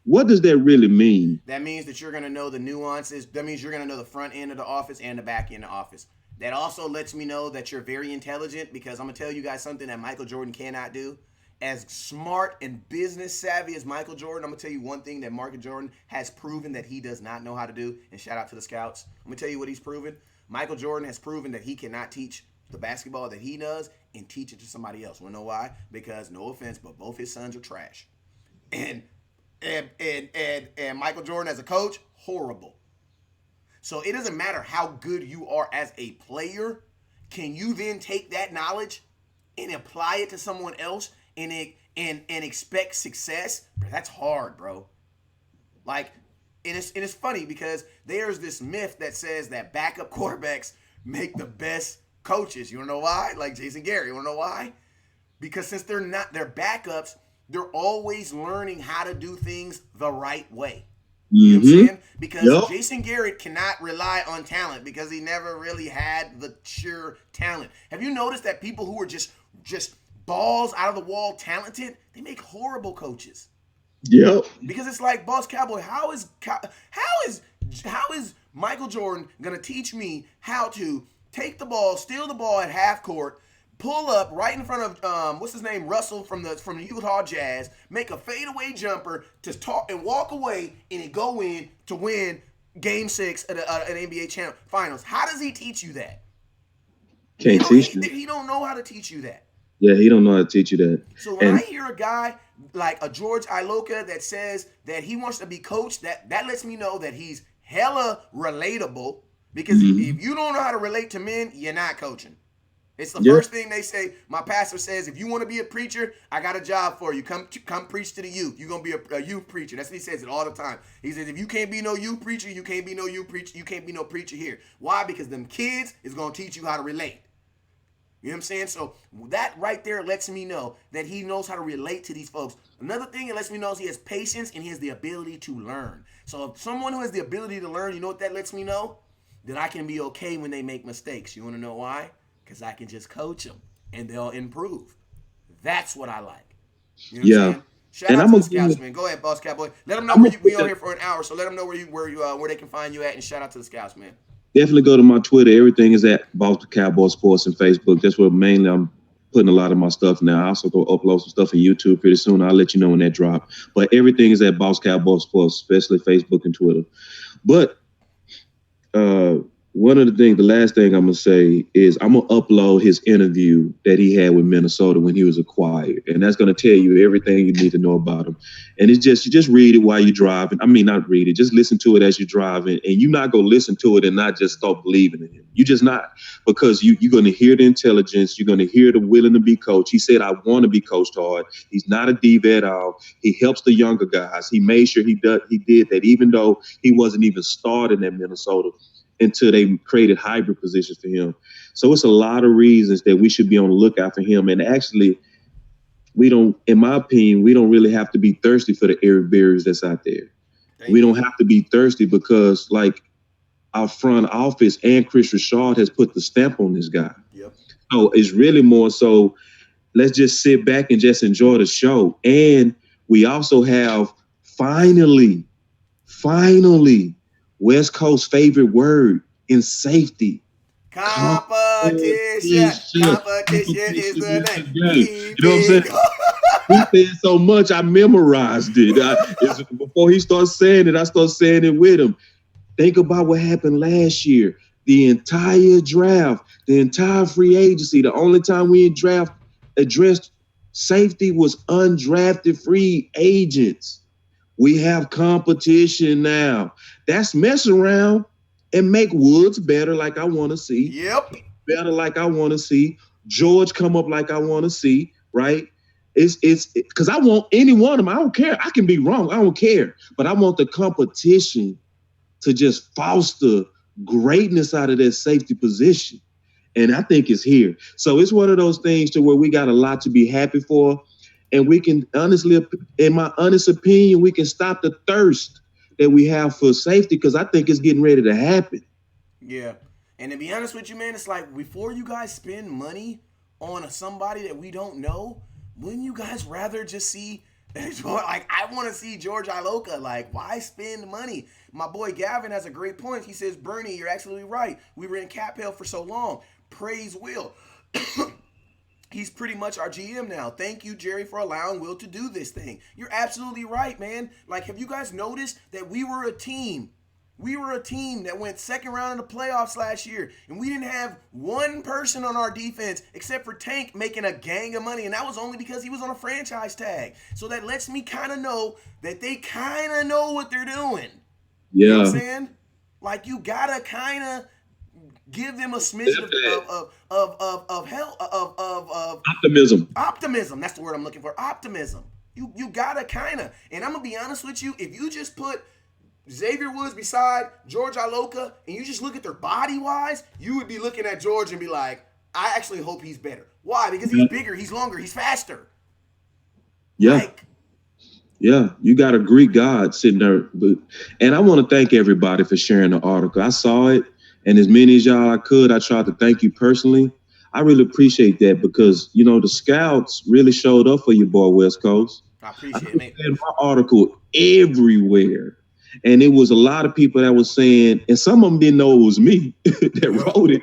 what does that really mean? That means that you're going to know the nuances. That means you're going to know the front end of the office and the back end of the office. That also lets me know that you're very intelligent because I'm going to tell you guys something that Michael Jordan cannot do. As smart and business savvy as Michael Jordan, I'm going to tell you one thing that Michael Jordan has proven that he does not know how to do. And shout out to the scouts. I'm going to tell you what he's proven. Michael Jordan has proven that he cannot teach the basketball that he does and teach it to somebody else. Want to know why? Because, no offense, but both his sons are trash. And Michael Jordan as a coach, horrible. So it doesn't matter how good you are as a player. Can you then take that knowledge and apply it to someone else and expect success? That's hard, bro. And it's funny because there's this myth that says that backup quarterbacks make the best coaches. You wanna know why? Like Jason Garrett. You wanna know why? Because since they're backups, they're always learning how to do things the right way. You know what I'm saying? Because Jason Garrett cannot rely on talent because he never really had the sure talent. Have you noticed that people who are just balls out of the wall talented, they make horrible coaches? Yep. Because it's like, Boss Cowboy, how is Michael Jordan gonna teach me how to take the ball, steal the ball at half court, pull up right in front of what's his name, Russell from the Utah Jazz, make a fadeaway jumper to talk and walk away and then go in to win Game 6 at an NBA Finals? How does he teach you that? Can't teach you. He don't know how to teach you that. Yeah, he don't know how to teach you that. So when I hear a guy like a George Iloka that says that he wants to be coached, that lets me know that he's hella relatable. Because if you don't know how to relate to men, you're not coaching. It's the first thing they say. My pastor says, if you want to be a preacher, I got a job for you. Come preach to the youth. You're going to be a youth preacher. That's what he says it all the time. He says, if you can't be no youth preacher, you can't be no youth preacher. You can't be no preacher here. Why? Because them kids is going to teach you how to relate. You know what I'm saying? So that right there lets me know that he knows how to relate to these folks. Another thing it lets me know is he has patience and he has the ability to learn. So if someone who has the ability to learn, you know what that lets me know? That I can be okay when they make mistakes. You want to know why? Because I can just coach them and they'll improve. That's what I like. You know what I'm saying? Shout out to the scouts, man. Go ahead, Boss Cowboy. Let them know we on here for an hour, so let them know where they can find you at, and shout out to the scouts, man. Definitely go to my Twitter. Everything is at Boss Cowboy Sports and Facebook. That's where mainly I'm putting a lot of my stuff now. I also go upload some stuff on YouTube pretty soon. I'll let you know when that drop. But everything is at Boss Cowboy Sports, especially Facebook and Twitter. But one of the things, the last thing I'm gonna say is I'm gonna upload his interview that he had with Minnesota when he was acquired, and that's gonna tell you everything you need to know about him. And it's just, you just read it while you're driving. I mean, not read it, just listen to it as you're driving, and you're not gonna listen to it and not just start believing in him. You just not, because you're gonna hear the intelligence, you're gonna hear the willing to be coached. He said, "I want to be coached hard." He's not a diva at all. He helps the younger guys. He made sure he did that, even though he wasn't even starting at Minnesota until they created hybrid positions for him. So it's a lot of reasons that we should be on the lookout for him. And actually, we don't, in my opinion, we don't really have to be thirsty for the Eric Berries that's out there. We don't have to be thirsty because, like, our front office and Chris Richard has put the stamp on this guy. Yep. So it's really more so, let's just sit back and just enjoy the show. And we also have finally, West Coast's favorite word in safety. Competition. Competition is the name. You know what I'm saying? He said so much, I memorized it. Before he starts saying it, I start saying it with him. Think about what happened last year. The entire draft, the entire free agency, the only time we addressed safety was undrafted free agents. We have competition now. That's mess around and make Woods better like I want to see. Yep. Better like I want to see. George come up like I want to see, right? It's because I want any one of them. I don't care. I can be wrong. I don't care. But I want the competition to just foster greatness out of that safety position. And I think it's here. So it's one of those things to where we got a lot to be happy for. And we can honestly, in my honest opinion, we can stop the thirst that we have for safety, because I think it's getting ready to happen. Yeah. And to be honest with you, man, it's like, before you guys spend money on somebody that we don't know, wouldn't you guys rather just see, like, I want to see George Iloka. Like, why spend money? My boy Gavin has a great point. He says, Bernie, you're absolutely right. We were in cap hell for so long. Praise Will. He's pretty much our GM now. Thank you, Jerry, for allowing Will to do this thing. You're absolutely right, man. Like, have you guys noticed that we were a team? We were a team that went second round of the playoffs last year, and we didn't have one person on our defense except for Tank making a gang of money, and that was only because he was on a franchise tag. So that lets me kind of know that they kind of know what they're doing. Yeah. You know what I'm saying? Like, you gotta kind of give them a smidgen of optimism. Optimism. That's the word I'm looking for. Optimism. You gotta kind of. And I'm gonna be honest with you. If you just put Xavier Woods beside George Iloka and you just look at their body wise, you would be looking at George and be like, I actually hope he's better. Why? Because he's bigger, he's longer, he's faster. Yeah. Yeah, you got a Greek god sitting there. And I want to thank everybody for sharing the article. I saw it, and as many as y'all I could, I tried to thank you personally. I really appreciate that, because, you know, the scouts really showed up for your boy West Coast. I appreciate it, man. My article everywhere. And it was a lot of people that was saying, and some of them didn't know it was me that wrote it,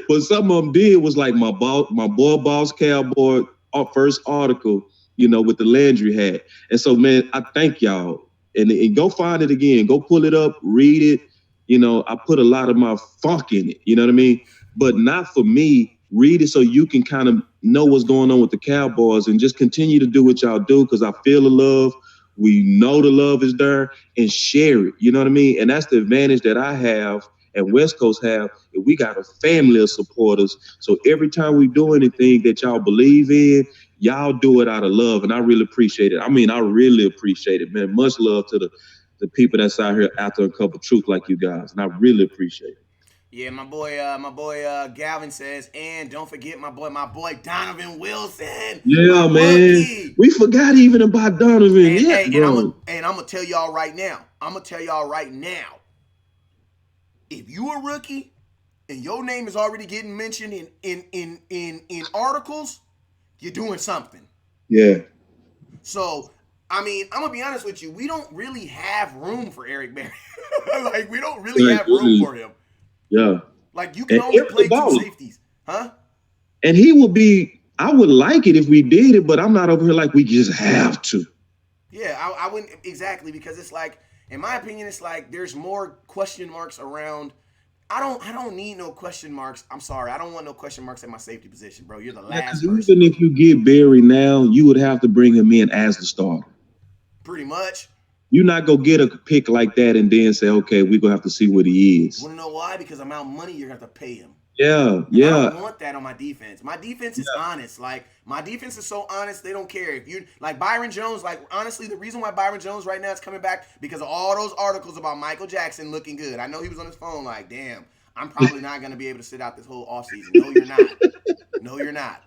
but some of them did. Was like my boy Boss Cowboy, our first article, you know, with the Landry hat. And so, man, I thank y'all. And go find it again. Go pull it up, read it. You know, I put a lot of my funk in it, you know what I mean? But not for me. Read it so you can kind of know what's going on with the Cowboys, and just continue to do what y'all do, because I feel the love. We know the love is there, and share it. You know what I mean? And that's the advantage that I have and West Coast have. We got a family of supporters. So every time we do anything that y'all believe in, y'all do it out of love. And I really appreciate it. I mean, I really appreciate it, man. Much love to the people that's out here after a cup of truth like you guys. And I really appreciate it. Yeah, my boy Gavin says, and don't forget my boy Donovan Wilson. Yeah, man. Rookie. We forgot even about Donovan. And I'm gonna tell y'all right now. If you a rookie and your name is already getting mentioned in articles, you're doing something. Yeah. So, I mean, I'm gonna be honest with you. We don't really have room for Eric Berry. Like, we don't really have room for him. Yeah. Like, you can only play two safeties. Huh? And he will be I would like it if we did it, but I'm not over here like we just have to. Yeah, I wouldn't exactly because it's like, in my opinion, it's like there's more question marks around. I don't need no question marks. I'm sorry, I don't want no question marks at my safety position, bro. You're the Yeah, because last even person, if you get Barry now, you would have to bring him in as the starter. pretty much. You're not gonna get a pick like that and then say, okay, we're gonna have to see what he is. Want to know why? Because the amount of money you're gonna have to pay him. Yeah, And I yeah, don't want that on my defense. My defense is honest. Like, my defense is so honest, they don't care. If you like Byron Jones, like honestly, the reason why Byron Jones right now is coming back because of all those articles about Michael Jackson looking good. I know he was on his phone like, damn, I'm probably not gonna be able to sit out this whole offseason. No, you're not. No, you're not.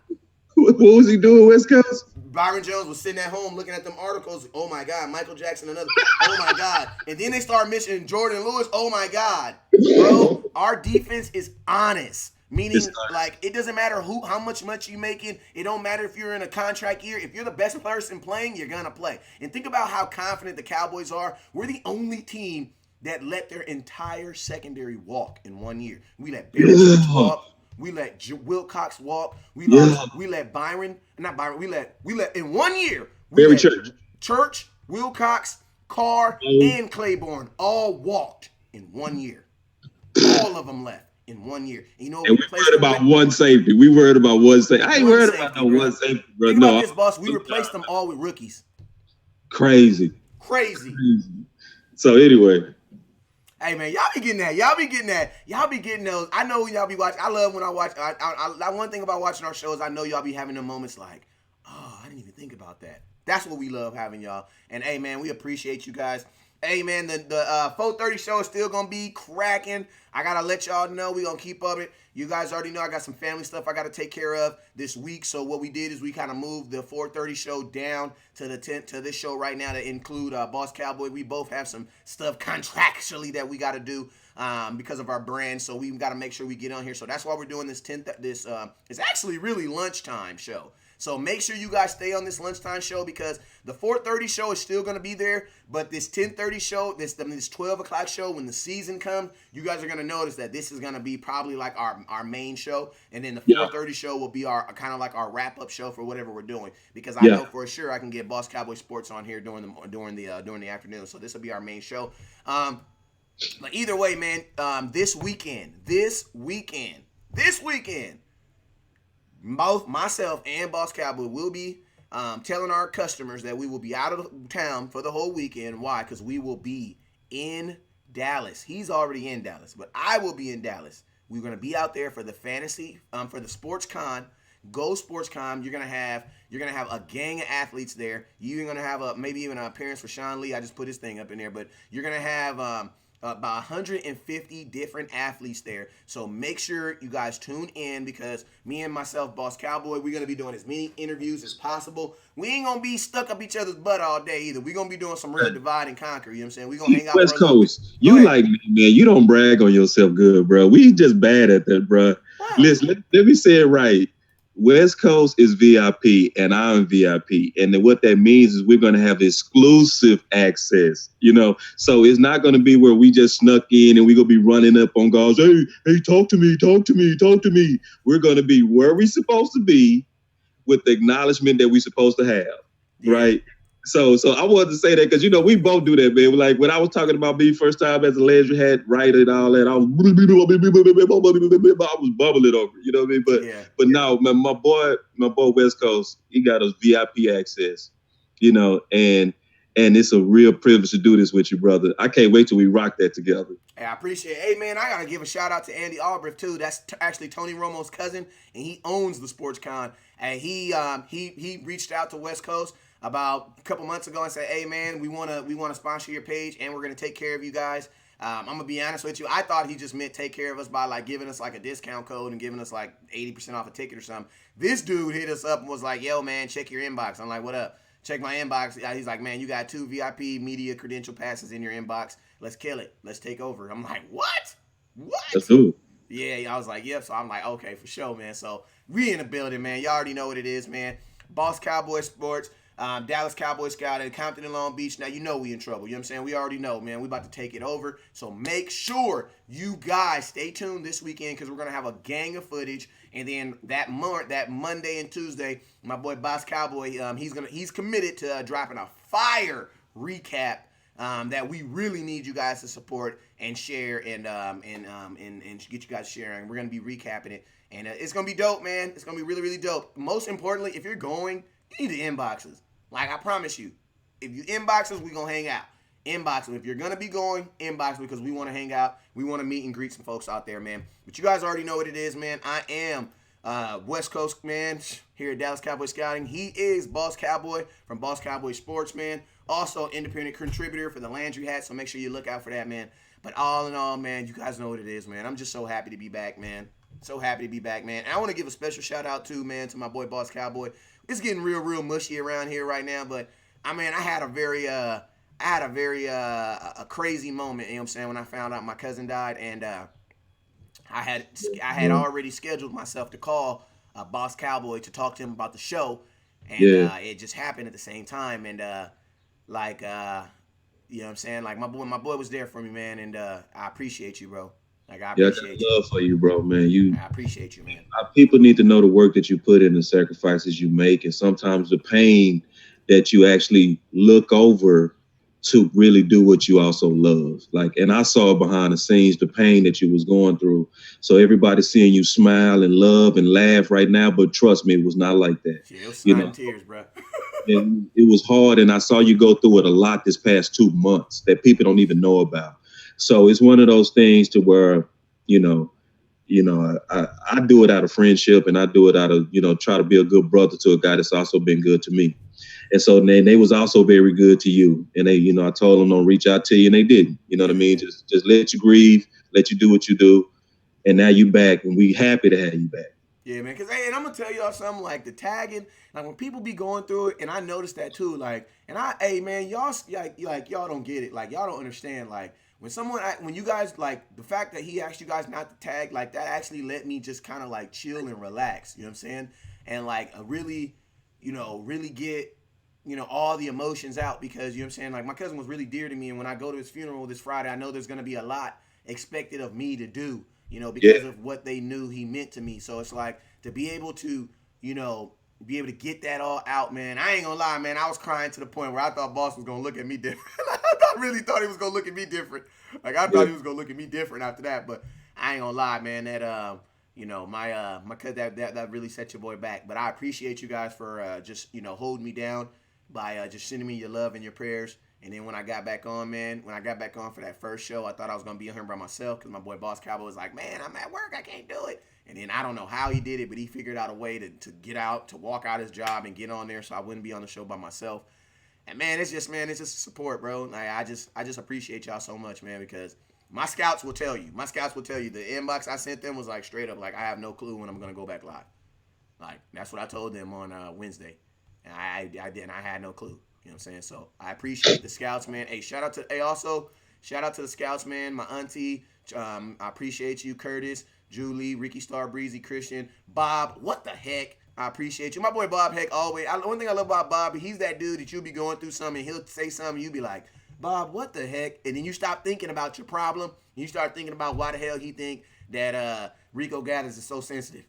What was he doing, West Coast? Byron Jones was sitting at home looking at them articles. Oh my God, Michael Jackson, another. Oh my God. And then they start mentioning Jordan Lewis. Oh my God. Bro, our defense is honest. Meaning, like, it doesn't matter how much you making. It don't matter if you're in a contract year. If you're the best person playing, you're gonna play. And think about how confident the Cowboys are. We're the only team that let their entire secondary walk in 1 year. We let Barry Church walk. We let Wilcox walk. We let Byron, not Byron. We let in 1 year. We Barry let Church, Wilcox, Carr, and Claiborne all walked in 1 year. All of them left in 1 year. And you know, And we worried about one safety. We worried about one safety. I ain't worried about no one safety, bro. Think No, about this, boss. We replaced them all with rookies. crazy. So anyway, hey man, y'all be getting that. Y'all be getting those. I know y'all be watching. I love when I watch. One thing about watching our shows, I know y'all be having them moments like, oh, I didn't even think about that. That's what we love having y'all. And hey man, we appreciate you guys. Hey man, the 4:30 show is still gonna be cracking. I gotta let y'all know we gonna keep up it. You guys already know I got some family stuff I gotta take care of this week. So what we did is we kind of moved the 4:30 show down to the 10 to this show right now to include Boss Cowboy. We both have some stuff contractually that we gotta do because of our brand. So we gotta make sure we get on here. So that's why we're doing this it's actually really lunchtime show. So make sure you guys stay on this lunchtime show because the 4:30 show is still going to be there. But this 10:30 show, this 12 o'clock show, when the season comes, you guys are going to notice that this is going to be probably like our main show. And then the 4:30 show will be our kind of like our wrap-up show for whatever we're doing. Because I know for sure I can get Boss Cowboy Sports on here during the afternoon. So this will be our main show. But either way, man, this weekend, both myself and Boss Cowboy will be telling our customers that we will be out of town for the whole weekend. Why? Because we will be in Dallas. He's already in Dallas, but I will be in Dallas. We're going to be out there for the fantasy, for the Sports Con. Go Sports Con. You're gonna have a gang of athletes there. You're gonna have maybe even an appearance for Sean Lee. I just put his thing up in there, but you're gonna have about 150 different athletes there. So make sure you guys tune in because me and myself, Boss Cowboy, we're going to be doing as many interviews as possible. We ain't going to be stuck up each other's butt all day either. We're going to be doing some real divide and conquer. You know what I'm saying? We're going to hang out West Coast. You like me, man. You don't brag on yourself good, bro. We just bad at that, bro. Wow. Listen, let me say it right. West Coast is VIP and I'm VIP. And then what that means is we're going to have exclusive access, So it's not going to be where we just snuck in and we're going to be running up on guys. Hey, talk to me. We're going to be where we're supposed to be with the acknowledgement that we're supposed to have, right? So I wanted to say that because, we both do that, man. Like when I was talking about me first time as a Landry had right and all that, I was bubbling over, you know what I mean? But now, man, my boy West Coast, he got us VIP access, and it's a real privilege to do this with you, brother. I can't wait till we rock that together. Hey, I appreciate it. Hey, man, I got to give a shout out to Andy Albrecht, too. That's actually Tony Romo's cousin, and he owns the Sports Con. And he reached out to West Coast about a couple months ago and said, hey, man, we want to sponsor your page, and we're going to take care of you guys. I'm going to be honest with you. I thought he just meant take care of us by, like, giving us, like, a discount code and giving us, like, 80% off a ticket or something. This dude hit us up and was like, yo, man, check your inbox. I'm like, what up? Check my inbox. He's like, man, you got 2 VIP media credential passes in your inbox. Let's kill it. Let's take over. I'm like, what? Let's do it. Yeah, I was like, yep. So I'm like, okay, for sure, man. So we in the building, man. Y'all already know what it is, man. Boss Cowboy Sports. Dallas Cowboys Scout in Compton and Long Beach. Now, you know we in trouble. You know what I'm saying? We already know, man. We about to take it over. So make sure you guys stay tuned this weekend because we're going to have a gang of footage. And then that Monday and Tuesday, my boy Boss Cowboy, he's committed to dropping a fire recap that we really need you guys to support and share and get you guys sharing. We're going to be recapping it. And it's going to be dope, man. It's going to be really, really dope. Most importantly, if you're going, you need to inbox us. Like, I promise you, if you inbox us, we're going to hang out. Inbox us. If you're going to be going, inbox us because we want to hang out. We want to meet and greet some folks out there, man. But you guys already know what it is, man. I am West Coast, man, here at Dallas Cowboy Scouting. He is Boss Cowboy from Boss Cowboy Sports, man. Also, independent contributor for the Landry hat, so make sure you look out for that, man. But all in all, man, you guys know what it is, man. I'm just so happy to be back, man. So happy to be back, man. And I want to give a special shout out too, man, to my boy Boss Cowboy. It's getting real mushy around here right now, but I had a very crazy moment, you know what I'm saying, when I found out my cousin died, and I had already scheduled myself to call Boss Cowboy to talk to him about the show, and it just happened at the same time, and you know what I'm saying, like my boy was there for me, man, and I appreciate you, bro. Like, I appreciate love for you, bro, man. I appreciate you, man. People need to know the work that you put in, the sacrifices you make, and sometimes the pain that you actually look over to really do what you also love. Like, and I saw behind the scenes the pain that you was going through. So everybody's seeing you smile and love and laugh right now, but trust me, it was not like that. Yeah, it was snot tears, bro. And it was hard, and I saw you go through it a lot this past 2 months that people don't even know about. So it's one of those things to where, I do it out of friendship, and I do it out of, try to be a good brother to a guy that's also been good to me. And so then they was also very good to you. And they, I told them don't reach out to you, and they didn't. You know what I mean? Just let you grieve, let you do what you do. And now you back, and we happy to have you back. Yeah, man. Because, and I'm going to tell y'all something, like the tagging, like when people be going through it, and I noticed that too, like, and man, y'all, like y'all don't get it. Like, y'all don't understand. Like, when you guys, like, the fact that he asked you guys not to tag, like, that actually let me just kind of, like, chill and relax. You know what I'm saying? And, like, really get, all the emotions out, because, you know what I'm saying? Like, my cousin was really dear to me, and when I go to his funeral this Friday, I know there's going to be a lot expected of me to do, because of what they knew he meant to me. So it's like, to be able to, get that all out, man. I ain't gonna lie, man. I was crying to the point where I thought Boss was gonna look at me different. I really thought he was gonna look at me different. Like, I thought he was gonna look at me different after that. But I ain't gonna lie, man. That my cousin, that really set your boy back. But I appreciate you guys for just holding me down by just sending me your love and your prayers. And then when I got back on, man, for that first show, I thought I was going to be on here by myself because my boy Boss Cowboy was like, man, I'm at work, I can't do it. And then I don't know how he did it, but he figured out a way to get out, to walk out his job and get on there so I wouldn't be on the show by myself. And, man, it's just support, bro. Like, I just appreciate y'all so much, man, because my scouts will tell you. The inbox I sent them was like straight up, like, I have no clue when I'm going to go back live. Like, that's what I told them on Wednesday. And I didn't. I had no clue. You know what I'm saying? So I appreciate the scouts, man. Hey, shout out to the scouts, man. My auntie, I appreciate you, Curtis, Julie, Ricky Star, Breezy, Christian, Bob. What the heck? I appreciate you. My boy Bob, heck, always. One thing I love about Bob, he's that dude that you'll be going through something, and he'll say something, you be like, Bob, what the heck? And then you stop thinking about your problem. You start thinking about why the hell he think that Rico Gathers is so sensitive.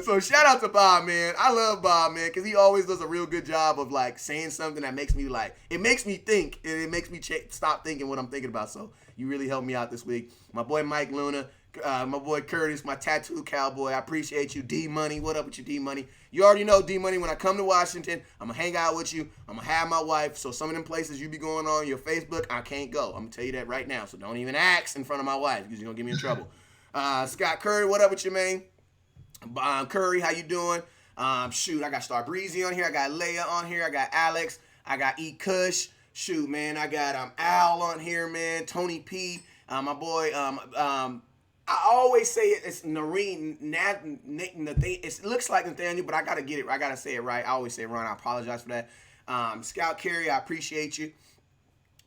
So shout out to Bob, man. I love Bob, man, because he always does a real good job of, like, saying something that makes me, like, it makes me think, and it makes me stop thinking what I'm thinking about. So you really helped me out this week. My boy Mike Luna, my boy Curtis, my tattoo cowboy. I appreciate you. D-Money, what up with you, D-Money? You already know, D-Money, when I come to Washington, I'm going to hang out with you. I'm going to have my wife. So some of them places you be going on your Facebook, I can't go. I'm going to tell you that right now. So don't even ask in front of my wife because you're going to get me in trouble. Scott Curry, what up with you, man? Curry, how you doing? Shoot, I got Star Breezy on here. I got Leia on here. I got Alex. I got E. Kush. Shoot, man, I got Al on here, man. Tony P. My boy, I always say it's Nareen. It looks like Nathaniel, but I gotta get it. I gotta say it right. I always say Ron. I apologize for that. Scout Carey, I appreciate you.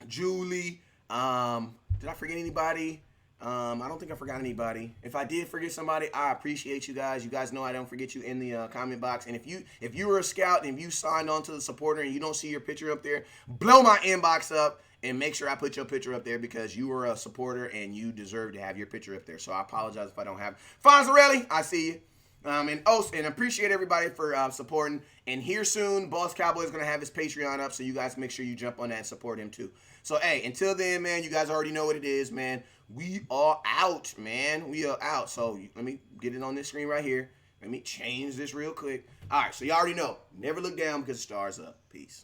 Julie. Did I forget anybody? I don't think I forgot anybody. If I did forget somebody, I appreciate you guys. You guys know I don't forget you in the comment box. And if you were a scout and if you signed on to the supporter and you don't see your picture up there, blow my inbox up and make sure I put your picture up there because you were a supporter and you deserve to have your picture up there. So I apologize if I don't have. Fonzarelli, I see you. And appreciate everybody for supporting. And here soon, Boss Cowboy is going to have his Patreon up, so you guys make sure you jump on that and support him too. So, hey, until then, man, you guys already know what it is, man. We are out, man. We are out. So let me get it on this screen right here. Let me change this real quick. All right, so you already know. Never look down because the stars up. Peace.